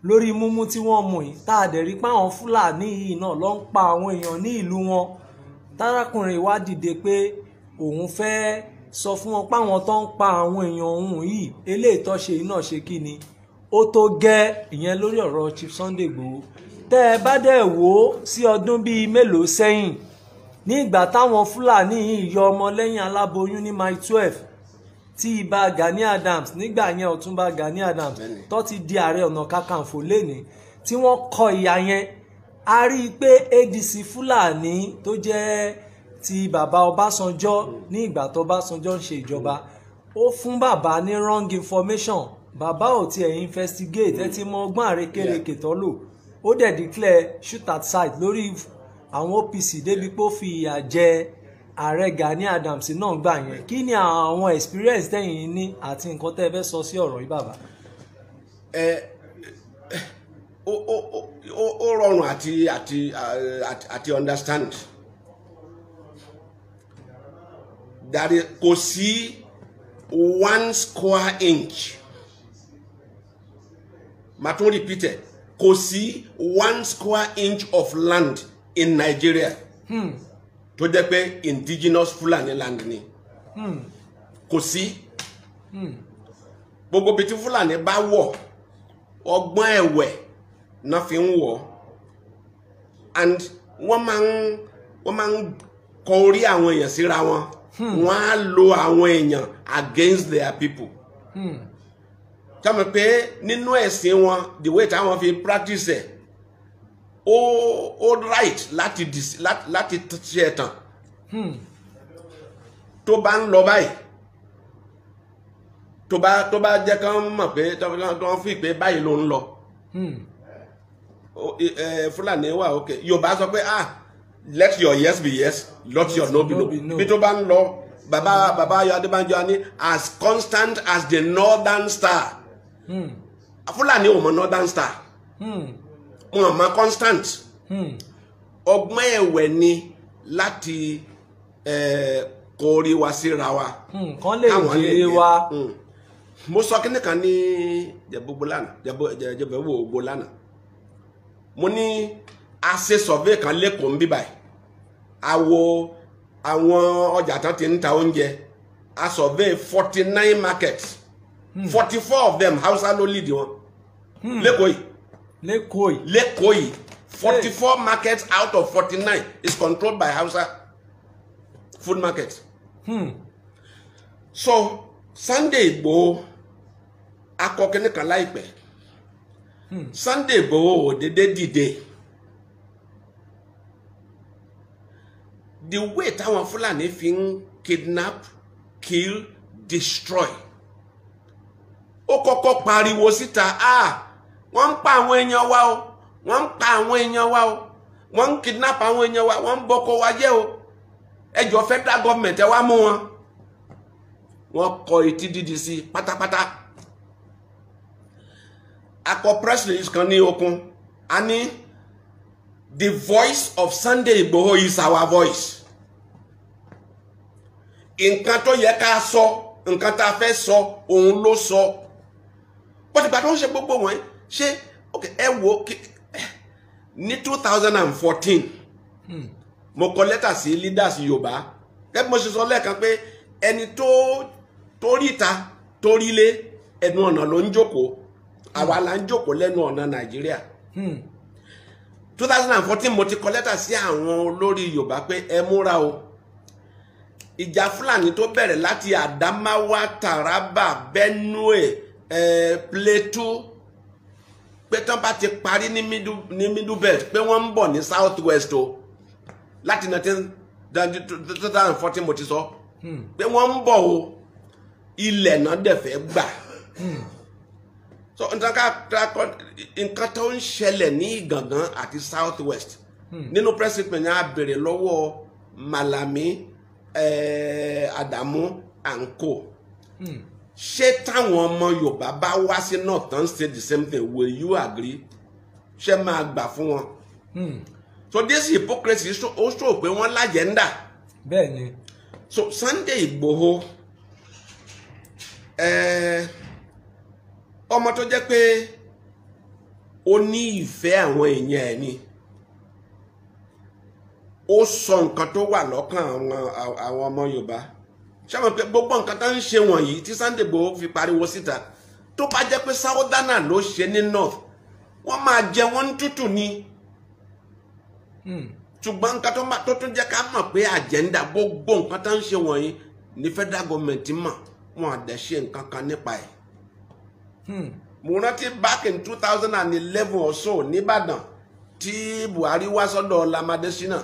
lórí múmú tí wọ́n mú yìí tá a dẹ̀ rí pé àwọn Fúlàní yìí náà ló ń pa àwọn èèyàn ní ìlú wọn tárákùnrin wá dìde pé òun fẹ́ sọ fún wọn páwọn tó ń pa àwọn èèyàn òun yìí eléyìí tó ṣe yìí náà ṣe kí ni ó tó gẹ́ ìyẹn lórí ọ̀rọ̀ Chief Sunday Igboho tẹ́ ẹ bá dẹ̀ wò ó sí ọdún bíi mélòó sẹ́yìn ní ìgbà táwọn Fúlàní yìí yọ ọmọ lẹ́yìn aláboyún ní Mile 12 tí Ìbà Gani Adams nígbà yẹn Ọ̀túnba Gani Adams tó ti di Ààrẹ Ọ̀nà Kakanfò lénìí tí wọ́n kọ ìyà yẹn a rí i pé ADC Fúlàní tó jẹ́ ti bàbá Ọbásanjọ́ ní ìgbà tó Ọbásanjọ́ ń ṣe ìjọba ó fún bàbá ní wrong information bàbá ò tiẹ̀ investigate ẹ ti mọ ọgbọ́n àrékérekè tó lò ó dẹ̀ declare shoot at sight lórí àwọn OPC débi pé ó fi ìyà jẹ Ààrẹ Gani Adams náà gbà yẹn kí ni àwọn experience tẹ̀yin ní àti nǹkan tẹ́ ẹ fẹ́ sọ sí ọ̀rọ̀ yìí bàbá. Ó rọrùn àti understand that kò sí 1 square inch màá tún repeat it kò sí 1 square inch of land in Nigeria tó jẹ́ pé indigenous Fulani land ni kò sí gbogbo bí tí Fulani bá wọ̀ ọgbọ́n ẹ̀wẹ̀ náà fi ń wọ̀ and wọ́n máa ń kọ orí àwọn èèyàn síra wọn wọ́n á lo àwọn èèyàn against their people tọ́mọ̀ pé nínú ẹ̀sìn wọn the way táwọn fi practice ẹ̀ ó right láti ṣe ẹ̀tàn tó bá ń lọ báyìí tó bá jẹ́ kán mọ̀ pé tó fi pé báyìí ló ń lọ Fúlàní wà okay Yorùbá sọ pé let your yes be yes let your no be no bí tó bá ń lọ bàbá Ayọ̀ Adébánjọ ní as constant as the northern star Fúlàní ò mọ northern star wọn mọ constant ọgbọ́n ẹ̀wẹ̀ ni láti kórí wa síra wa kán lè jèrè wa. mo sọ kíní kan ní Jẹ̀bú-Ògbó lánàá mo ní a ṣe survey kan lẹ́kọ̀ọ́ ń bí báyìí a wo àwọn ọjà tán ti ń ta oúnjẹ a survey 49 markets 44 of them Hausa ló lead wọn lẹ́kọ̀ọ́ yìí 44 markets out of 49 is controlled by Hausa food market. So Sunday Igboho akọkẹ́ni kan láìpẹ́ Sunday Igboho ò dédé dìde the way táwọn Fúlàní fi ń kidnap kill destroy ó kọ́kọ́ pariwo síta wọ́n ń pa àwọn èèyàn wa o wọ́n ń pa àwọn èèyàn wa o wọ́n ń kidnap àwọn èèyàn wa wọ́n ń bọ́kọ wa jẹ́ o ẹjọ́ federal government ẹ wá mú wọn wọ́n kọ etí dídì sí pátápátá akọ press release kan ní okun a ní the voice of Sunday Igboho is our voice nǹkan tó yẹ ká sọ nǹkan tá a fẹ́ sọ òun ló sọ bọ́dì gbà tó ń ṣe gbogbo wọn ṣe ẹ wo ní 2014 mo kọ lẹ́tà sí leaders Yorùbá gẹ́gẹ́ mo ṣe sọ lẹ́ẹ̀kan pé ẹni tó ríta tó rílé ẹnu ọ̀nà ló ń jókòó àwa la ń jókòó lẹ́nu ọ̀nà Nàìjíríà 2014 mo ti kọ lẹ́tà sí àwọn olórí Yorùbá pé ẹ múra o ìjà Fúlàní tó bẹ̀rẹ̀ láti Adamawa Taraba Benue Plateau pé tán bá ti parí ní middle belt pé wọ́n ń bọ̀ ní south west o láti 2014 mo ti sọ pé wọ́n ń bọ̀ o ilẹ̀ náà dẹ̀ fẹ́ gbà so nǹkan tó ń ṣẹlẹ̀ ní Ìgàngán àti south west nínú press statement yẹn a béèrè lọ́wọ́ Malami Adamu anko ṣé táwọn ọmọ Yorùbá bá wá sí northern state the same thing will you agree ṣé máa gbà fún wọn so this hypocrisy ó sọ pé wọ́n lájẹ́ndà bẹ́ẹ̀ ni so Sunday Igboho ọmọ tó jẹ́ pé ó ní ìfẹ́ àwọn èèyàn ẹ̀ ni ó sọ nǹkan tó wà lọ́kàn àwọn ọmọ Yorùbá ṣáwọn pé gbogbo nǹkan tó ń ṣe wọ̀nyí tí Sunday Igboho fi pariwo síta tó bá jẹ́ pé Southern ló ṣe ní north wọ́n máa jẹ wọ́n tútù ni ṣùgbọ́n nǹkan tó tún jẹ́ ká mọ̀ pé agenda gbogbo nǹkan tó ń ṣe wọ̀nyí ní federal government mọ̀ wọn àdẹ̀ ṣe nǹkan kan nípa ẹ̀. mo rántí back in 2011 or so nìbàdàn tí Buhari wá sọ́dọ̀ Lamadesina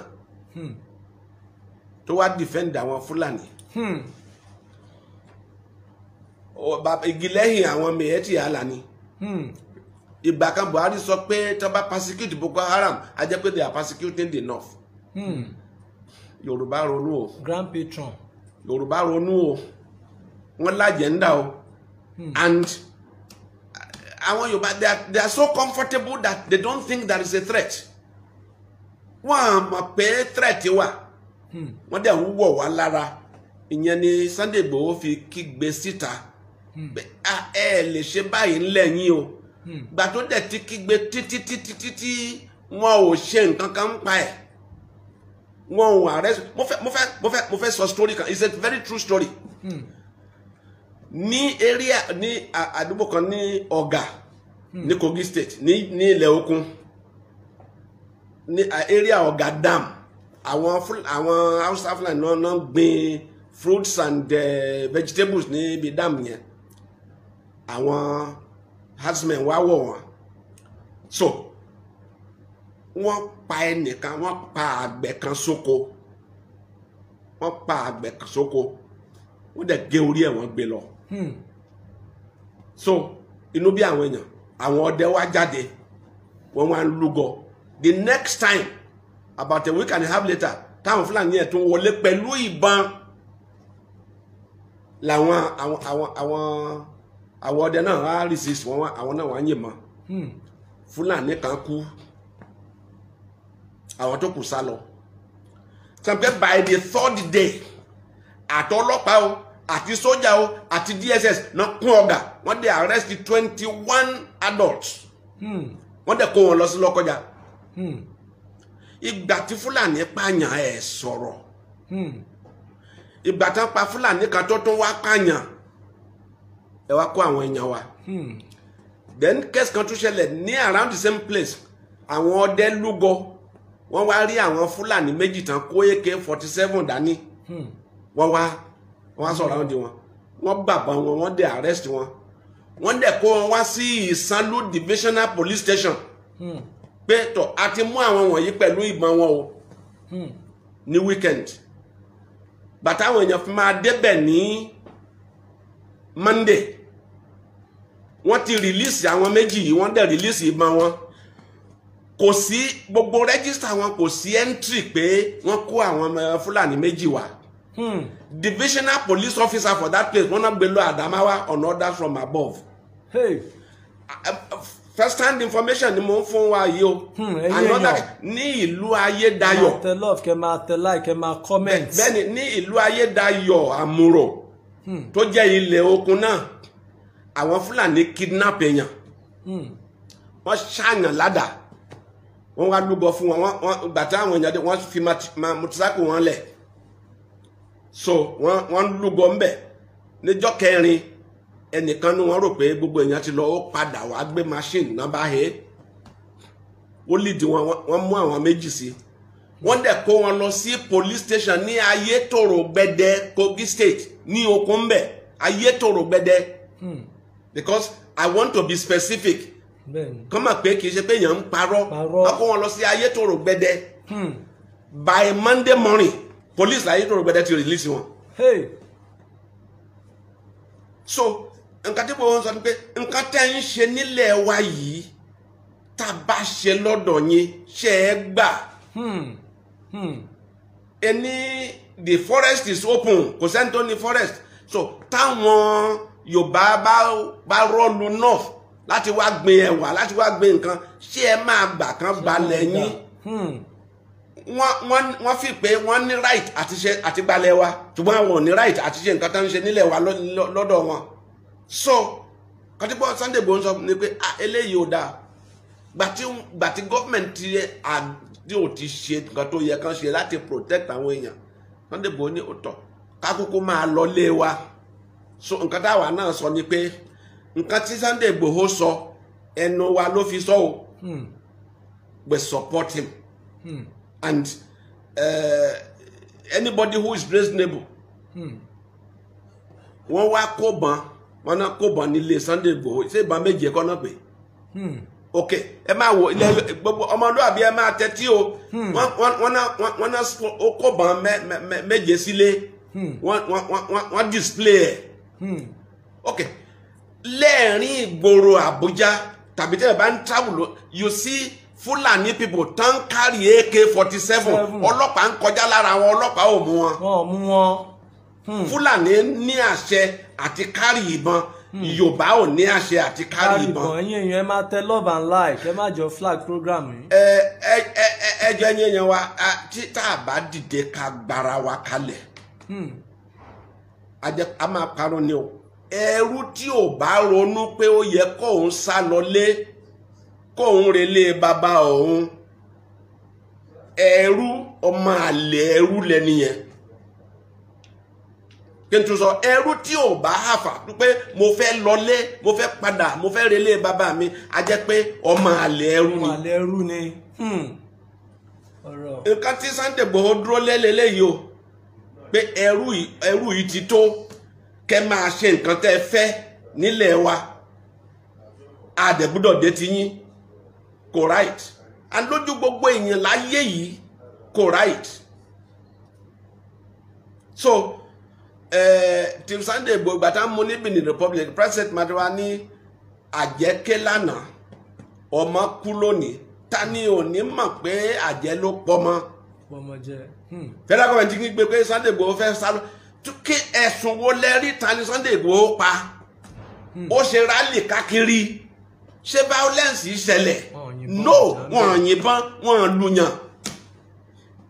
tó wá defend àwọn Fúlàní igi lẹ́yìn àwọn mẹ̀ẹ́tì àlà ni ìgbà kan Buhari sọ pé tó bá persecute Boko Haram a jẹ́ pé they are persecuting the north. Yorùbá ronú o grand patron Yorùbá ronú o wọ́n lájẹ̀ndà o and àwọn Yorùbá they are so comfortable that they don't think there is a threat wọ́n mọ̀ pé threat wà wọ́n dẹ̀ ń wọ̀ wá lára ìyẹn ni Sunday Igboho fi kígbe síta ẹ lè ṣe báyìí ńlẹ̀yìn o gbà tó dẹ̀ ti kígbe títí wọn ò ṣe nǹkan kan ń pa ẹ̀ wọn ò arrest mo fẹ́ sọ story kan it's a very true story ní area ní àdúgbò kan ní Ọ̀gà ní Kogi State ní ilẹ̀ Òkun ní area Ọ̀gà dam àwọn Hausa Fulani náà gbìn fruits and vegetables ní ibi dam yẹn àwọn herdsmen wá wọ̀ wọ́n so wọ́n pa ẹnìkan wọ́n pa àgbẹ̀ kan sóko wọ́n dẹ̀ gé orí ẹ̀ wọ́n gbé lọ so inú bí àwọn èèyàn àwọn ọdẹ wá jáde wọ́n wá ń lúgọ the next time about a week and a half later táwọn Fúlàní ẹ̀ tún wọlé pẹ̀lú ìbọn làwọn àwọn ọdẹ náà á resist wọn àwọn náà wá ń yìnbọn Fúlàní kan kú àwọn tó kù sá lọ sàmpẹ́ by the third day àti ọlọ́pàá o àti sójà o àti DSS náà kún Ọ̀gà wọ́n dẹ̀ arrest 21 adults wọ́n dẹ̀ kó wọn lọ sí Lọ́kọ́jà ìgbà tí Fúlàní pààyàn ẹ̀ sọ̀rọ̀ ìgbà tán pa Fúlàní kan tó tún wá pààyàn ẹ wá kó àwọn èèyàn wa then case kan tún ṣẹlẹ̀ ní around the same place àwọn ọdẹ lúgọ wọ́n wá rí àwọn Fúlàní méjì tán kó AK-47 dání wọ́n wá sọ̀rọ̀ àwọn di wọn wọ́n gbàgbọ́ wọn wọ́n dẹ̀ arrest wọn wọ́n dẹ̀ kó wọn wá sí Ìsanlú Divisional Police Station pé tọ̀ a ti mú àwọn wọ̀nyí pẹ̀lú ìbọn wọn o ní weekend bàtà àwọn èèyàn fi máa débẹ̀ ní Monday wọ́n ti release àwọn méjì yìí wọ́n dẹ̀ release ìbọn wọn kò sí gbogbo register wọn kò sí entry pé wọ́n kó àwọn Fúlàní méjì wá divisional police officer for that place wọ́n náà gbé lọ Adamawa on orders from above. Hey. First hand information ni mo ń fún wa yìí o another ní ìlú Ayédayọ̀ kẹ́ máa tẹ love kẹ́ máa tẹ like kẹ́ máa comment bẹ́ẹ̀ni ní ìlú Ayédayọ̀ Àmúrò tó jẹ́ ilẹ̀ Òkun náà àwọn Fúlàní kidnap èèyàn wọ́n ṣàyàn ládàá wọ́n wá lúgọ fún wọn gbàtà àwọn èèyàn dé wọ́n fi motorcycle wọn lẹ̀ so wọ́n lúgọ ń bẹ̀ níjọ́ kẹrin ẹnìkan ní wọ́n rò pé gbogbo èèyàn ti lọ ó padà wá gbé machine náà bá he ó lead wọ́n mú àwọn méjì sí wọ́n dẹ̀ kó wọn lọ sí police station ní Ayétòrò Gbẹdẹ Kogi State ní okun ń bẹ̀ Ayétòrò Gbẹdẹ because I want to be specific kọ́ mọ̀ pé kì í ṣe pé èèyàn ń parọ́ wọ́n kó wọn lọ sí Ayétòrò Gbẹdẹ by Monday morning police Ayétòrò Gbẹdẹ ti release wọn. So nǹkan tí mo sọ ni pé nǹkan tẹ́ ń ṣe nílẹ̀ wa yìí tá a bá ṣe lọ́dọ̀ yín ṣe é gbà. Ẹni the forest is open kò sẹ́ni tó ní forest so táwọn Yorùbá bá rọ́ọ̀lù north láti wá gbin ẹ̀wà láti wá gbin nǹkan ṣé ẹ máa gbà kan balẹ̀ yín wọ́n fi pé wọ́n ní right àti gbalẹ̀ wa ṣùgbọ́n àwọn ò ní right àti ṣe nǹkan tó ń ṣe nílẹ̀ wa lọ́dọ̀ wọn so kọ́tíbọ̀ Sunday Igboho sọ ni pé eléyìí ò dáa gbàtí gọ́ọ̀mẹ̀ntì ò ti ṣe nǹkan tó yẹ kán ṣe láti protect àwọn èèyàn Sunday Igboho ní òótọ́ kákókó máa lọ lé wa so nǹkan táwa náà sọ ni pé nǹkan tí Sunday Igboho sọ ẹnu wa ló fi sọ o we support him and anybody who is reasonable wọ́n wá kóbọn wọ́n náà kóbọn nílé Sunday Igboho ṣé ìbọn méje kọ́ náà pé ok ẹ máa wo ilẹ̀ gbogbo ọmọlúwàbí ẹ máa tẹ́tí o wọ́n náà kóbọn méje sílé wọ́n display ẹ̀ ok lẹ́ẹ̀rin ìgboro Àbújá tàbí tẹ́lẹ̀ bá ń travel you see Fulani people tán carry AK-47 ọlọ́pàá ń kọjá lára àwọn ọlọ́pàá ò mú wọn Fulani ní àṣẹ àti carry ìbọn Yorùbá ò ní àṣẹ àti carry ìbọn. ẹ̀yin èèyàn ẹ máa tẹ love and like ẹ má jọ flag program yìí. ẹjọ ẹ̀yin èèyàn wa tí tá a bá dìde ká gbára wa kalẹ̀ a máa parọ́ ni o ẹrú tí ò bá ronú pé ó yẹ kóun sá lọlé kóun relé bàbá òun ẹrú ọmọ àlè ẹrú lẹ́nìyẹn kí n tún sọ ẹrú tí ò bá hàfà pé mo fẹ́ lọlé mo fẹ́ padà mo fẹ́ relé bàbá mi a jẹ́ pé ọmọ àlè ẹrú ni. nǹkan tí Sunday Igboho dúró lélẹ́yìí o pé ẹrú yìí ti tó kẹ́ máa ṣe nǹkan tẹ́ fẹ́ nílẹ̀ wa àdẹ̀gbúdọ̀ dé ti yín kò right and lójú gbogbo èèyàn láyé yìí kò right so till Sunday Igboho gbàtà mú ní Benin Republic President Madiwa ní àjẹké lánàá ọmọ kú lónìí ta ni ò ní mọ̀ pé àjẹ́ ló pọmọ federal government kí gbé pé Sunday Igboho fẹ́ sálọ kí ẹ̀sùn wo lẹ́rí ta ni Sunday Igboho pa ó ṣe rálì káàkiri ṣé violence ìṣẹ̀lẹ̀ no wọ́n yìnbọn wọ́n lùyàn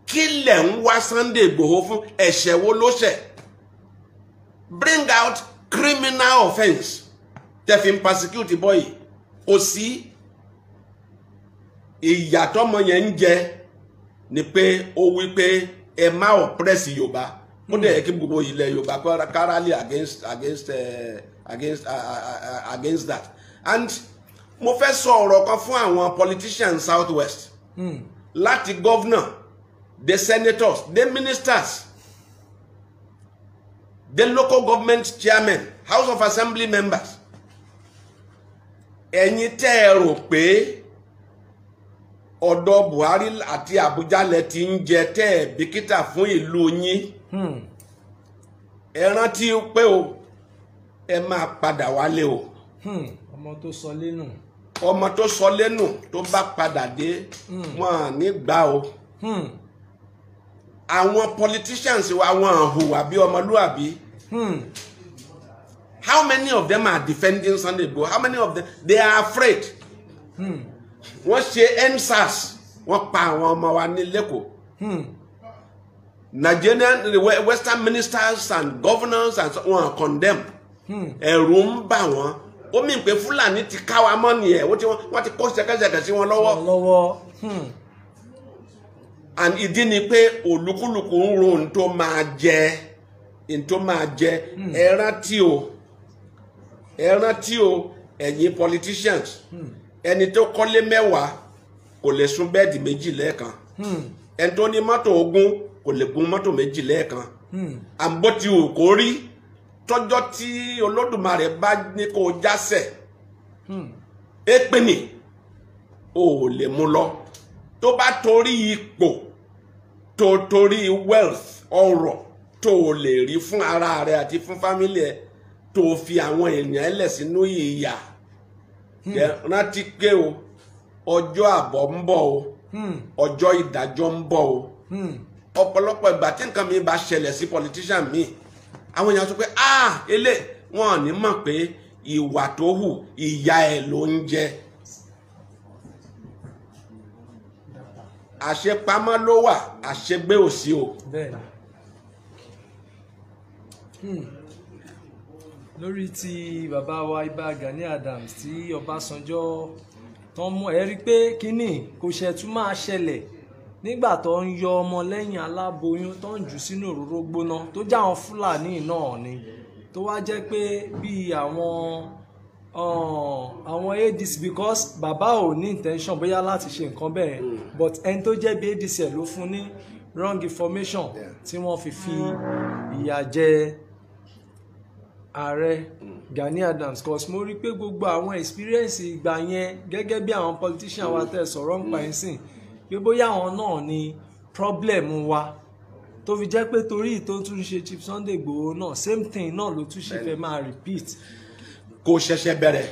kí lẹ̀ ń wá Sunday Igboho fún ẹ̀ṣẹ̀ wo ló ṣẹ̀ bring out criminal offence tẹ̀fín persecute boy kò sí ìyàtọ̀ ọmọ yẹn ń jẹ ni pé ó wí pé ẹ má oppress Yorùbá ó dẹ̀ yẹ kí gbogbo ilẹ̀ Yorùbá kọ́ rally against that and mo fẹ́ sọ ọ̀rọ̀ kan fún àwọn politicians Southwest láti governor the senators the ministers the local government chairman House of Assembly members ẹ̀yin tẹ́ ẹ rò pé ọ̀dọ̀ Buhari àti Abuja lẹ ti ń jẹ tẹ́ ẹ bìkítà fún ìlú yín ẹ rántí pé o ẹ máa padà wálé o ọmọ tó sọ lẹ́nu ọmọ tó sọ lẹ́nu tó bá padà dé wọn ní gbà o àwọn politicians wa wọn hùwà bí ọmọlúwàbí how many of them are defending Sunday Igboho how many of them they are afraid wọ́n ṣe EndSARS wọ́n pa àwọn ọmọ wa ní lẹ́kọ̀ọ́ Nigerian western ministers and governors and so wọ́n condemn ẹ̀rù ń bà wọ́n ó mì pé Fúlàní ti ká wa mọ́ nìyẹn wọ́n ti kó ṣẹ̀kẹ̀ṣẹ̀kẹ̀ sí wọn lọ́wọ́. And ìdí ni pé olúkúlùkù ń ro ohun tó máa jẹ ẹ rántí o ẹ̀yin politicians ẹni tó kọ́lé 10 kò lè sùn bẹ́ẹ̀dì 2 lẹ́ẹ̀kan ẹni tó ní mọ́tò 20 kò lè gun mọ́tò 2 lẹ́ẹ̀kan àbótí ò kó rí tọ́jọ́ tí Olódùmarè bá ní kó jásẹ̀ èpè ò lè mú lọ tó bá torí ipò tó torí wealth ọrọ̀ tó lè rí fún ara rẹ àti fún fámílì ẹ tó fi àwọn èèyàn ẹlẹ̀ sínú ìyà rántí pé o ọjọ́ àbọ̀ ń bọ̀ o ọjọ́ ìdájọ́ ń bọ̀ o ọ̀pọ̀lọpọ̀ ìgbà tí nǹkan mi bá ṣẹlẹ̀ sí politician mi àwọn èèyàn sọ pé elé wọn ò ní mọ̀ pé ìwà tó hù ìyà ẹ̀ ló ń jẹ. Àṣepamọ́ ló wà àṣegbé ò sí o. Lórí ti bàbá wa Ìbà Gani Adams tí Ọbásanjọ́ tán mú ẹ rí pé kínní kò ṣe tún máa ṣẹlẹ̀ nígbà tó ń yọ ọmọ lẹ́yìn aláboyún tó ń jù sínú òróró gbóná tó jẹ́ àwọn Fúlàní náà ni tó wá jẹ́ pé bí àwọn ADC because bàbá ò ní intention bóyá láti ṣe nǹkan bẹ́ẹ̀ but ẹni tó jẹ́ bí ADC ẹ̀ ló fún ní wrong information tí wọ́n fi ìyà jẹ ààrẹ Gani Adams cause mo rí pé gbogbo àwọn experience ìgbà yẹn gẹ́gẹ́ bí àwọn politician wa tẹ̀ sọ̀rọ̀ ń pa ẹ̀ sìn pé bóyá àwọn náà ni problem wa tó fi jẹ́ pé torí tó tún ṣe Chief Sunday Igboho náà same thing náà ló tún ṣe fẹ́ máa repeat. Kò ṣẹ̀ṣẹ̀ bẹ̀rẹ̀.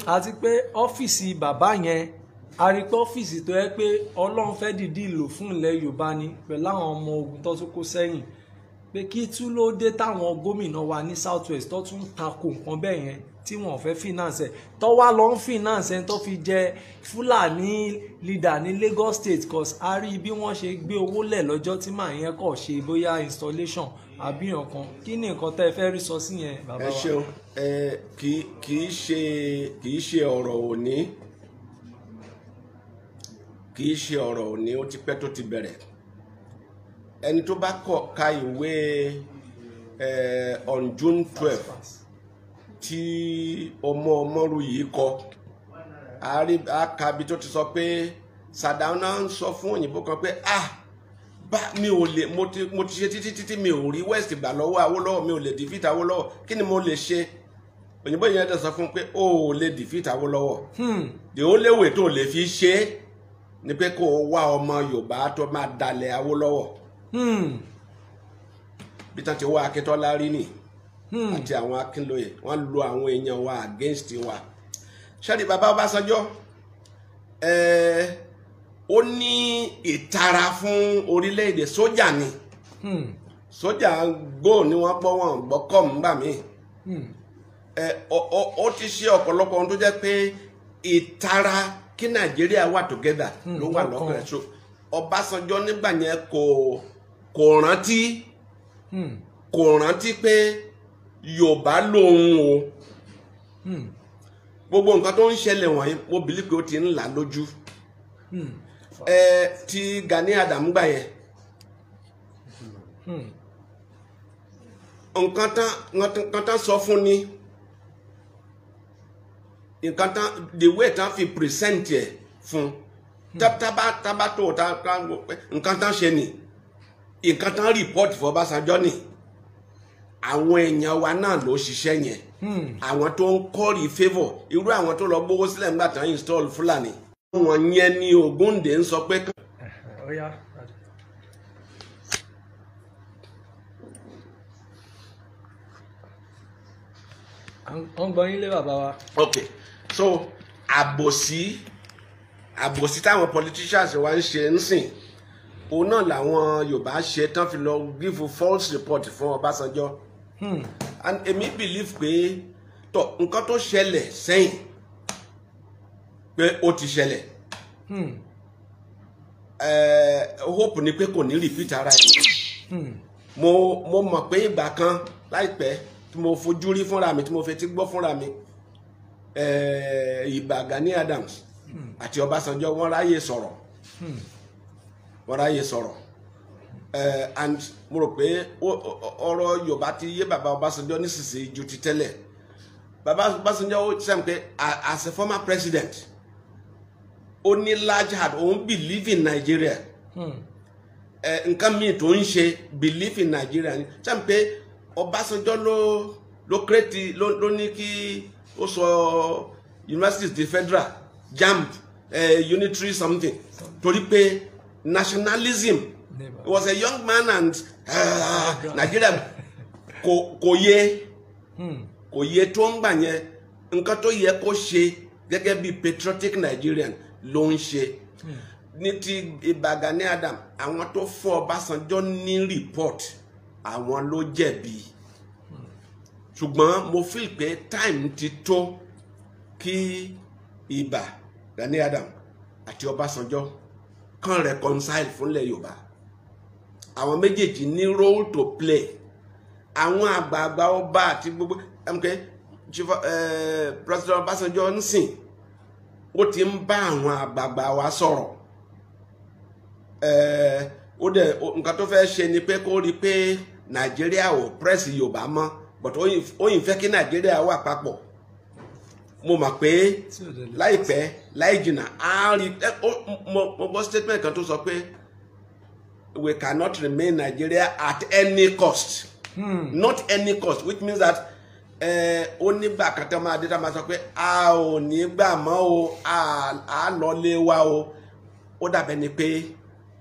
Àti pé ọ́fíìsì bàbá yẹn a rí pé ọ́fíìsì tó yẹ pé Ọlọ́run fẹ́ dìídì lò fún ilẹ̀ Yorùbá ni pẹ̀lú àwọn ọmọ ogun tó tún kó sẹ́yìn pé kí tún ló dé táwọn gómìnà wa ní South West tó tún takò nǹkan bẹ́ẹ̀ yẹn tí wọ́n fẹ́ finance tó wá lọ ń finance tó fi jẹ Fúlàní leader ní Lagos State cause a rí bí wọ́n ṣe gbé owó lẹ̀ lọ́jọ́ tí màá yẹn kọ̀ ṣe bóyá installation àbí nǹkan kí ni nǹkan tẹ́ ẹ fẹ́ rí sọ sí yẹn bàbá wa. Ẹ ṣeun kì í ṣe ọ̀rọ̀ òní kì í ṣe ọ̀rọ̀ òní ó ti pẹ́ tó ti bẹ̀rẹ̀ ẹni tó bá ka ìwé on June 12 tí ọmọrú yìí kọ àkàbí tó ti sọ pé Sardauna ń sọ fún òyìnbó kan pé mi ò lè mo ti ṣe títí mi ò rí West gbà lọ́wọ́ Awólọ́wọ̀ mi ò lè defeat Awólọ́wọ̀ kí ni mo lè ṣe òyìnbó yẹn tẹ̀ sọ fún pé o ò lè defeat Awólọ́wọ̀ the only way tó lè fi ṣe ni pé kó o wá ọmọ Yorùbá tó máa dalẹ̀ Awólọ́wọ̀ bí tán ti wá Akíntọ́lá rí ni àti àwọn Akínlóye wọ́n lo àwọn èèyàn wa against wa ṣẹ́ni bàbá Ọbásanjọ́ ó ní ìtara fún orílẹ̀-èdè sójà ni sójà gbó ni wọ́n gbọ́ wọn gbọ́ kọ́ nígbà míì ó ti ṣe ọ̀pọ̀lọpọ̀ ohun tó jẹ́ pé ìtara kí Nàìjíríà wà together ló wà lọ́kàn ẹ̀ so Ọbásanjọ́ nígbà yẹn kò rántí pé Yorùbá lòun o gbogbo nǹkan tó ń ṣẹlẹ̀ wọ̀nyí mo bìlí pé ó ti ń là lójú ti Gani Adams gbà yẹn nǹkan tán sọ fún ni nǹkan tán the way tán fi present ẹ̀ fún tábà tó nǹkan tán ṣe ni nǹkan tán report fún Ọbásanjọ́ ni àwọn èèyàn wa náà ló ṣiṣẹ́ yẹn àwọn tó ń kọ́rì favour irú àwọn tó lọ gbówó sílẹ̀ nígbà tán install Fúlàní wọn yẹn ní Ògúndé ń sọ pé. wọ́n gbọ́ yín lé bàbá wa. ok so àbòsí táwọn politicians wa ń ṣe ń sìn òun náà làwọn Yorùbá ṣe tán fi lọ give false report fún Ọbásanjọ́ and èmi believe pé nǹkan tó ṣẹlẹ̀ sẹ́yìn pé ó ti ṣẹlẹ̀ hope ni pé kò ní repeat ara ẹ̀ mo mọ̀ pé ìgbà kan láìpẹ́ tí mo fojú rí fúnra mi tí mo fetí gbọ́ fúnra mi Ìbà Gani Adams àti Ọbásanjọ́ wọ́n ráyè sọ̀rọ̀ and mo rò pé ọ̀rọ̀ Yorùbá ti yé bàbá Ọbásanjọ́ nísinsìnyí ju ti tẹ́lẹ̀. Bàbá Ọbásanjọ́ ó sẹ́m pé as a former president ó ní large heart, òun believe in Nigeria. Nǹkan míì tó ń ṣe believe in Nigeria ni sẹ́m pé Ọbásanjọ́ ló create ló ní kí ó sọ universities di federal JAMB unitary something torí pé nationalism. He was a young man and Nigeria kò yé tó ń gbà yẹn nǹkan tó yẹ kó ṣe gẹ́gẹ́ bí patriotic Nigerian ló ń ṣe. Ní ti Ìbà Gani Adams àwọn tó fún Ọbásanjọ́ ní report àwọn ló jẹ̀bi. Ṣùgbọ́n mo feel pé time ti tó kí Ìbà Gani Adams àti Ọbásanjọ́ kan reconcile fúnlẹ̀ Yorùbá. Àwọn méjèèjì ní role to play. Àwọn àgbààgbà ọba àti gbogbo President Ọbásanjọ́ ń sìn ó ti ń bá àwọn àgbààgbà wa sọ̀rọ̀. Ó dẹ̀ nǹkan tó fẹ́ ṣe ni pé kó rí pé Nàìjíríà ò press Yorùbá mọ́ but ó yìn fẹ́ kí Nàìjíríà wà papọ̀. Mo mọ̀ pé láìpẹ́ láì jìnnà á rí mo gbọ́ statement kan tó sọ pé we cannot remain Nigeria at any cost. Not any cost, which means that ó nígbà kan tó máa dé tá máa sọ pé a ò ní gbà mọ́ o a lọ lé wa o. Ó dàbẹ̀ ni pé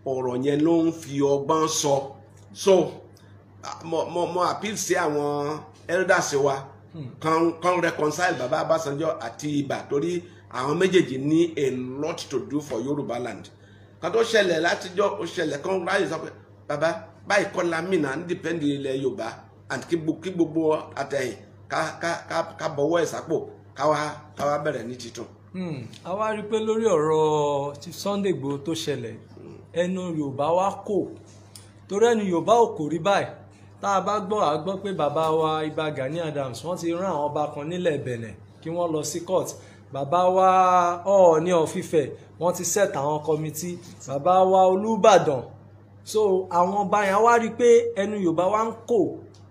ọ̀rọ̀ yẹn ló ń fi ọgbọ́n sọ. So mo appeal sí àwọn elders wa kan reconcile bàbá Ọbásanjọ́ àti Ìbà torí àwọn méjèèjì ní a lot to do for Yorùbá land. Kan tó ṣẹlẹ̀ látijọ́ ó ṣẹlẹ̀ kan ráyè sọ pé bàbá báyìí kọ́ la mìíràn ń dìpẹ́ndì ilẹ̀ Yorùbá and kí gbogbo àtẹ̀yìn ká bọ̀wọ́ ẹ̀ sápò káwá bẹ̀rẹ̀ ní títún. A wá rí i pé lórí ọ̀rọ̀ ti Sunday Igboho tó ṣẹlẹ̀ ẹnu Yorùbá wa kò torí ẹnu Yorùbá ò kò rí báyìí. Tá a bá gbọ́ pé bàbá wa Ìbà Gani Adams wọ́n ti rán àwọn ọba kan nílẹ̀ Benin kí wọ́n lọ sí court. Bàbá wa Ọọ̀ni of Ifẹ̀ wọ́n ti set àwọn kọmitì. Bàbá wa Olúbàdàn. So àwọn ọba yẹn wá rí i pé ẹnu Yorùbá wa ń kò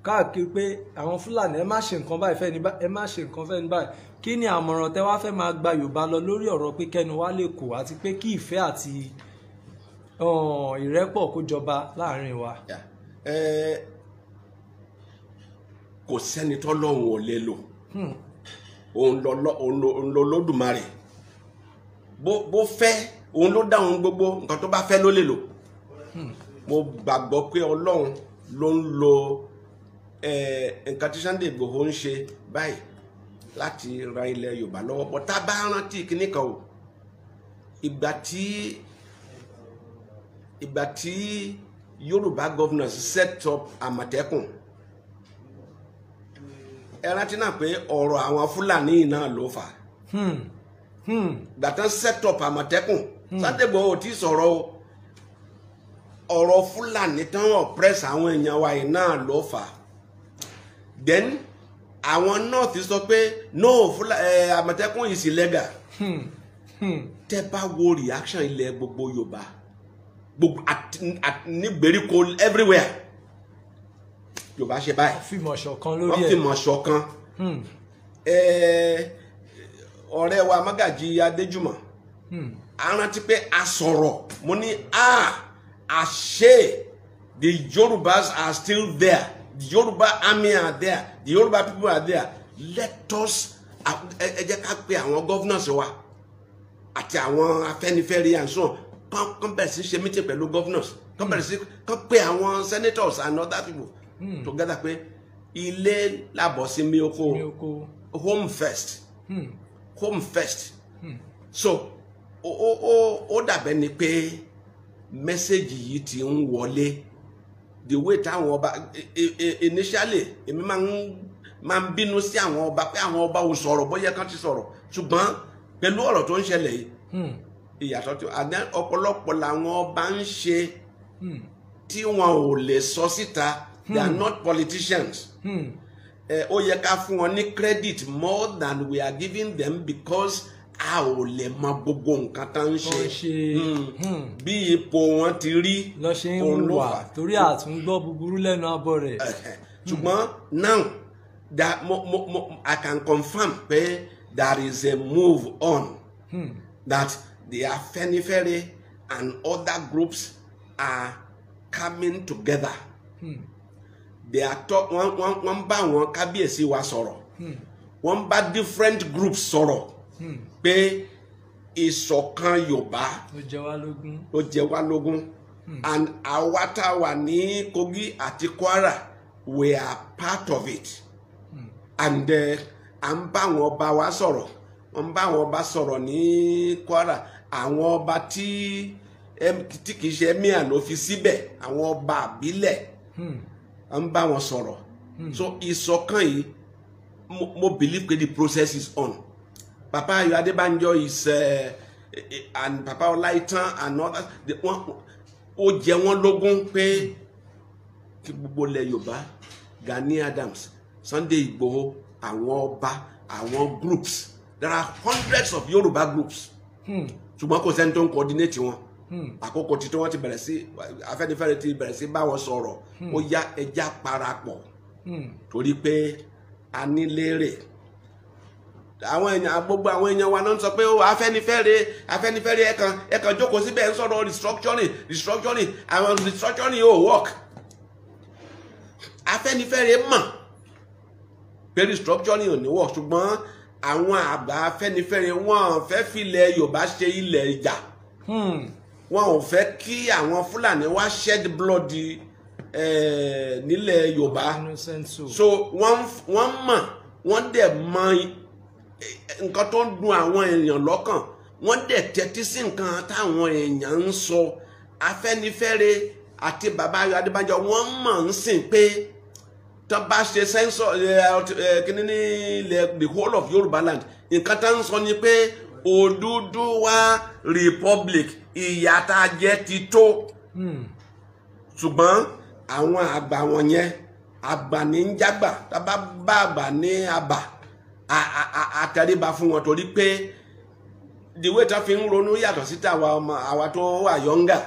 káàkiri pé àwọn Fúlàní ẹ má ṣe nǹkan báyìí fẹ́ ni ẹ má ṣe nǹkan fẹ́ ni báyìí. Kí ni àmọ̀ràn tẹ́ wá fẹ́ máa gba Yorùbá lọ lórí ọ̀rọ̀ pé kẹ́nu wa lè kò àti pé kí ìfẹ́ àti ìrẹ́pọ̀ kó jọba láàrin wa? Kò sẹ́ni tọ́lọ́run ò lè lò. Òun lọ Olódùmarè. Bó fẹ́ òun ló dá òun gbogbo nǹkan tó bá fẹ́ ló lè lò. Mo gbàgbọ́ pé Ọlọ́run ló ń lo nǹkan tí Sunday Igboho ń ṣe báyìí láti ran ilẹ̀ Yorùbá lọ́wọ́. But tá bá rántí kíní kan o ìgbà tí Yorùbá governors set up Àmọ̀tẹ́kùn ẹ rántí náà pé ọ̀rọ̀ àwọn Fúlàní náà ló fà. Gbàtán set up Àmọ̀tẹ́kùn Sunday Igboho ò tí sọ̀rọ̀ o ọ̀rọ̀ Fúlàní tán oppress àwọn èèyàn wa yìí náà ló fà. Then àwọn North sọ pé no Àmọ̀tẹ́kùn is illegal. Tẹ́ bá wo reaction ilẹ̀ gbogbo Yorùbá gbogbo ní gbèríko everywhere Yorùbá ṣe báyìí. Wọ́n fìmọ̀ ṣọ̀kan lórí ẹ̀. Wọ́n fìmọ̀ ṣọ̀kan. Ọ̀rẹ́ wa Mágàjí Adéjùmọ̀ a rántí pé a sọ̀rọ̀ mo ní àṣé the Yorubas are still there, the Yoruba army are there, the Yoruba people are there. Let us ẹ jẹ́ ká pe àwọn governors wa àti àwọn Afẹ́nifẹ́re and so on kan bẹ̀rẹ̀ sí ṣe meeting pẹ̀lú governors kan bẹ̀rẹ̀ sí kan pe àwọn senators and other people together pé ilé làbọ̀ sí mi oko home first. Home first. So ó dàbẹ́ ni pé mẹ́sẹ̀gì yìí ti ń wọlé the way táwọn ọba initially èmi máa ń bínú sí àwọn ọba pé àwọn ọba ò sọ̀rọ̀ bóyá kan ti sọ̀rọ̀ ṣùgbọ́n pẹ̀lú ọ̀rọ̀ tó ń ṣẹlẹ̀ yìí ìyàtọ̀ tí ọ̀pọ̀lọpọ̀ làwọn ọba ń ṣe tí wọn ò lè sọ síta they are not politicians ó yẹ ká fún wọn ní credit more than we are giving them because a ò lè mọ gbogbo nǹkan tá ń ṣe bí ipò wọn ti rí lọ ṣe ń wà torí àtúngbọ́ búburú lẹ́nu abọ́ rẹ̀. ṣùgbọ́n now that I can confirm pé there is a move on that the Afenifere and other groups are coming together. They are wọ́n bá wọn kábíyèsí wa sọ̀rọ̀ wọ́n bá different groups sọ̀rọ̀ pé ìṣọ̀kan Yorùbá ó jẹ wá lógún and àwa tá a wà ní Kogi àti Kwara we are part of it and à ń bá àwọn ọba wa sọ̀rọ̀ wọ́n bá àwọn ọba sọ̀rọ̀ ní Kwara àwọn ọba tí kì í ṣe emir ló fi síbẹ̀ àwọn ọba àbílẹ̀ à ń bá wọn sọ̀rọ̀ so ìṣọ̀kan yìí mo believe pé the process is on. Papa Ayọ̀ Adébánjọ is and Papa Ọláìtàn and others ó jẹ wọ́n lógún pé kí gbogbo ilẹ̀ Yorùbá Gani Adams Sunday Igboho àwọn ọba àwọn groups there are hundreds of Yorùbá groups ṣùgbọ́n kò sẹ́ni tó ń coordinate wọn àkókò tí wọ́n ti bẹ̀rẹ̀ sí Afẹ́nifẹ́re ti bẹ̀rẹ̀ sí bá wọn sọ̀rọ̀ ó yá ẹja parapọ̀ torí pé a ní lérè àwọn èèyàn gbogbo àwọn èèyàn wa náà ń sọ pé ó Afẹ́nifẹ́re ẹ̀kan jókòó síbẹ̀ ń sọ̀rọ̀ restructuring àwọn restructuring ò work Afẹ́nifẹ́re mọ̀ pé restructuring ò ní work ṣùgbọ́n àwọn àgbà Afẹ́nifẹ́re wọ́n fẹ́ filẹ̀ Yorùbá ṣe ilẹ̀ ìjà wọn ò fẹ́ kí àwọn Fúlàní wá shed blood nílẹ̀ Yorùbá so wọ́n mọ̀ wọ́n dẹ̀ mọ̀ nǹkan tó ń dùn àwọn èèyàn lọ́kàn wọ́n dẹ̀ tẹ́tí sí nǹkan táwọn èèyàn ń sọ Afẹ́nifẹ́re àti bàbá Ayọ̀ Adébánjọ wọ́n mọ̀ ń sìn pé tó bá ṣe sẹ́ńsọ̀ kíní ní the whole of Yorùbá land nǹkan tá ń sọ ni pé Odùduwà republic ìyà tá a jẹ ti tó ṣùgbọ́n àwọn àgbà wọn yẹn àgbà ní ń jágbà tá bá bá àgbà ní àbà àtẹríba fún wọn torí pé the way tá fi ń ronú yàtọ̀ sí tàwa ọmọ àwa tó wà yọ̀ǹgà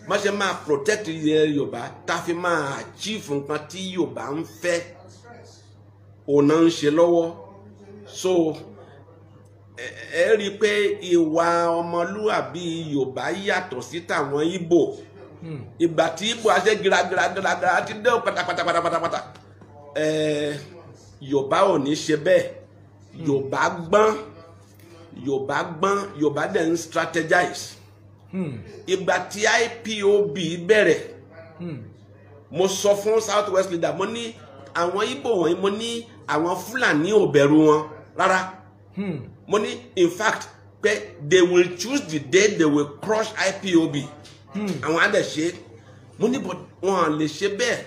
má ṣe máa protect ilẹ̀ Yorùbá tá fi máa achieve nǹkan tí Yorùbá ń fẹ́ òun náà ń ṣe lọ́wọ́ so ẹ rí i pé ìwà ọmọlúwàbí Yorùbá yàtọ̀ sí tàwọn Ìgbò ìgbà tí Ìgbò àṣẹ gíragíra ti dé pátápátá Yorùbá ò ní ṣe bẹ́ẹ̀ Yorùbá gbọ́n Yorùbá dẹ̀ ń strategize ìgbà tí IPOB bẹ̀rẹ̀ mo sọ fún South West leader mo ní àwọn Ìgbò wọ̀nyí mo ní àwọn Fúlàní ò bẹ̀rù wọn rárá mo ní in fact pé they will choose the day they will crush IPOB àwọn adẹ̀ ṣe mo ní but wọn lè ṣe bẹ́ẹ̀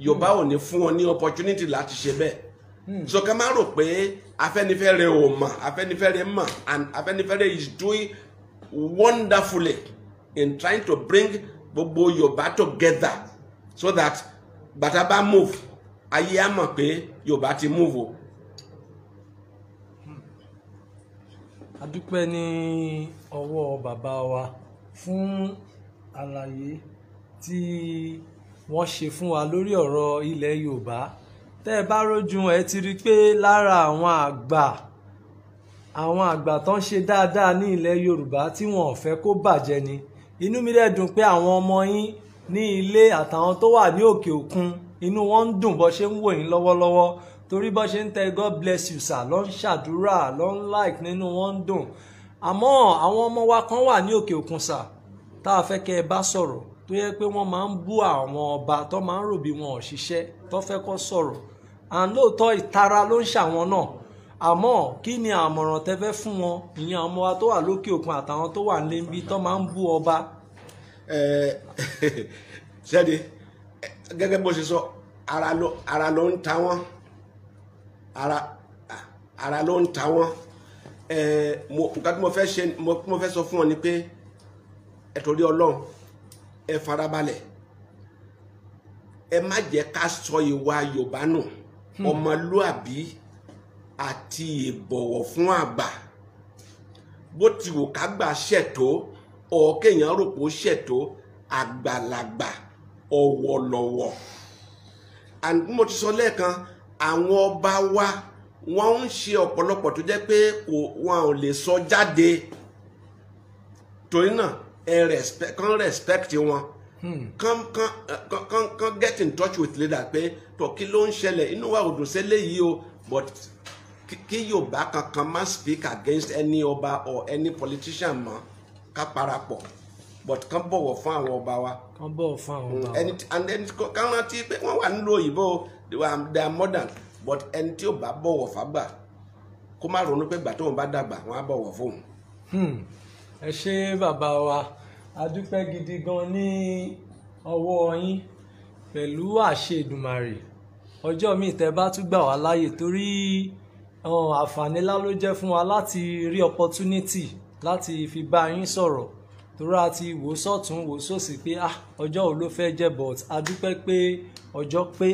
Yorùbá ò ní fún wọn ní opportunity láti ṣe bẹ́ẹ̀ so ká má rò pé Afẹ́nifẹ́re ò mọ̀ Afẹ́nifẹ́re mọ̀ and Afẹ́nifẹ́re is doing wonderfully in trying to bring gbogbo Yorùbá together so that bàtà bá move ayé á mọ̀ pé Yorùbá ti move o. A dúpẹ́ ní ọwọ́ bàbá wa fún àlàyé tí wọ́n ṣe fún wa lórí ọ̀rọ̀ ilẹ̀ Yorùbá tẹ́ ẹ bá rójú ẹ ti rí pé lára àwọn àgbà tó ń ṣe dáadáa ní ilẹ̀ Yorùbá tí wọn ò fẹ́ kó bàjẹ́ ni inú mi dẹ̀ dùn pé àwọn ọmọ yín ní ilé àtàwọn tó wà ní òkè òkun inú wọn ń dùn bó ṣe ń wò yín lọ́wọ́lọ́wọ́ torí bó ṣe ń tẹ God bless you sir ló ń ṣàdúrà ló ń like nínú wọn ń dùn àmọ́ àwọn ọmọ wa kan wà ní òkè òkun sir tá a fẹ́ kẹ́ ẹ bá sọ̀rọ̀ tó yẹ pé wọ́n máa ń bú àwọn ọba tó máa ń rò bí wọn ò ṣiṣẹ́ tó fẹ́ kó sọ̀rọ̀ lóòótọ́ ìtara ló ń ṣàwọn náà àmọ́ kí ni àmọ̀ràn tẹ́ fẹ́ fún wọn ìyẹn àwọn ọmọ wa tó wà lókè òkun àtàwọn tó wà nílé níbi tó máa ń bú ọba. ṣẹ́ni gẹ́gẹ́ bó ṣe sọ ara ló ń ta wọ́n ara ló ń ta wọ́n nǹkan tí mo fẹ́ sọ fún wọn ni pé ẹ torí Ọlọ́run ẹ farabalẹ̀ ẹ má jẹ́ ká sọ ìwà Yorùbá nù ọmọlúàbí àti ìbọ̀wọ̀ fún àgbà. Bó ti wù kágbà ṣẹ̀tó ọ̀ kéèyàn rò pé ó ṣẹ̀tó, àgbàlagbà ọ̀wọ̀lọ̀wọ̀. And mo ti sọ lẹ́ẹ̀kan, àwọn ọba wa wọ́n ń ṣe ọ̀pọ̀lọpọ̀ tó jẹ́ pé wọn ò lè sọ jáde. Torí náà kan respect wọn. Kan get in touch with leader pé tó kí ló ń ṣẹlẹ̀, inú wa ò dùn sí eléyìí o, but kí Yorùbá kankan má speak against any ọba or any politician mọ́, ká parapọ̀, but kan bọ̀wọ̀ fún àwọn ọba wa. Kan bọ̀wọ̀ fún àwọn ọba wa. And then kan rántí pé wọ́n wà nílùú òyìnbó, they are modern, but ẹni tí ó bá bọ̀wọ̀ fágbà kó má ronú pé ìgbà tóun bá dàgbà wọ́n á bọ̀wọ̀ fóun. Ẹ ṣé bàbá wa, a dúpẹ́ gidi gan ní ọwọ́ yín pẹ̀lú àṣẹ Èdùmàrè. Ọjọ́ míì tẹ́ bá tún gbà wá láàyè, torí àǹfààní ńlá ló jẹ́ fún wa láti rí opportunity láti fi bá yín sọ̀rọ̀, torí a ti wò sọ́tún wò sósì pé ọjọ́ wo ló fẹ́ jẹ́, but a dúpẹ́ pé ọjọ́ pé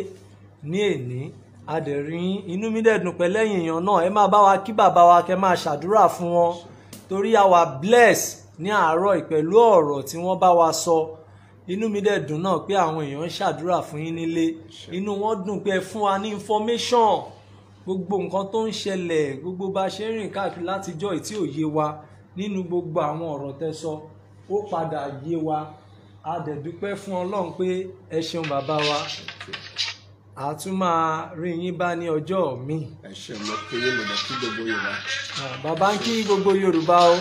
ní èní a dẹ̀ rí inú mi dẹ̀ dùn pé lẹ́yìn èèyàn náà ẹ máa bá wa kí bàbá wa, kẹ́ máa ṣàdúrà fún wọn, torí a wà bless ní àárọ̀ pẹ̀lú ọ̀rọ̀ tí wọ́n bá wa sọ. Inú mi dẹ̀ dùn náà pé àwọn èèyàn ń ṣàdúrà fún yín nílé, inú wọn dùn pé ẹ fún wa ní information gbogbo nǹkan tó ń ṣẹlẹ̀, gbogbo bá ṣe ń rìn káàkiri látijọ́ ìtí ò yé wa, nínú gbogbo àwọn ọ̀rọ̀ tẹ́ sọ ó padà yé wa. A dẹ̀ dúpẹ́ fún Ọlọ́run pé ẹ ṣeun bàbá wa, a tún máa rí yín bá ní ọjọ́ míì. Ẹ ṣé mo kéré mo dẹ̀ kí gbogbo Yorùbá. Bàbá ń kí gbogbo Yorùbá o.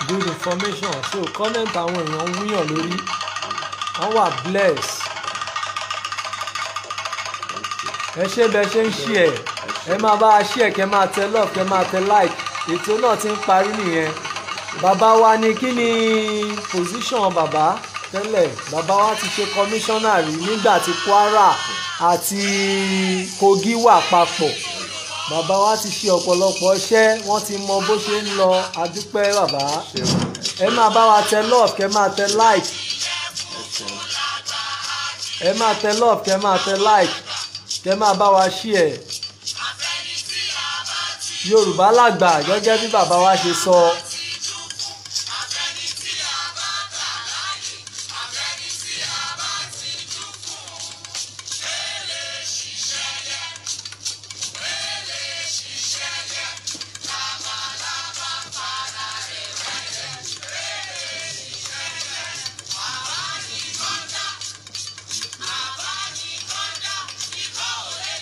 Good information. So comment àwọn èèyàn ń wúyàn lórí, wọ́n wà bless. Ẹ ṣé bẹ́ẹ̀ ṣe ń share, ẹ máa bá a share, kẹ́ máa tẹ love, kẹ́ máa tẹ like. Ètò náà ti ń parí nìyẹn. Bàbá wa ní kí ni position bàbá tẹ́lẹ̀? Bàbá wa ti ṣe commissioner rí nígbà tí Kwara àti Kogi wà papọ̀. Bàbá wa ti ṣe ọ̀pọ̀lọpọ̀ iṣẹ́, wọ́n ti mọ bó ṣe ń lọ. A dúpẹ́ bàbá. Ẹ máa bá wa tẹ love, kẹ́ máa tẹ like. Ẹ máa tẹ love, kẹ́ máa tẹ like, kẹ́ máa bá wa share. Yorùbá lágbà gẹ́gẹ́ bí bàbá wa ṣe sọ.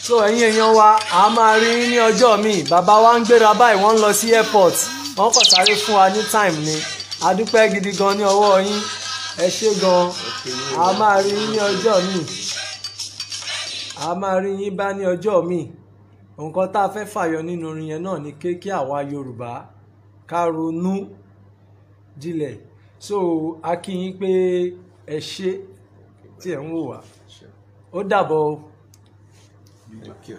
So ẹ̀yin èèyàn wa, a máa rí ní ọjọ́ míì. Bàbá wa ń gbéra báyìí, wọ́n ń lọ sí airport, wọ́n kàn sáré fún wa ní time ni. A dúpẹ́ gidi gan ní ọwọ́ yín, ẹ ṣé gan. A máa rí ní ọjọ́ míì, a máa rí yín bá ní ọjọ́ míì. Nǹkan tá a fẹ́ fàyọ nínú orin yẹn náà ni kí àwa Yorùbá ká ronú jinlẹ̀. So a kí yín pé ẹ ṣé tí ẹ̀ ń wò wá. Ó dàbọ̀ o. Thank you.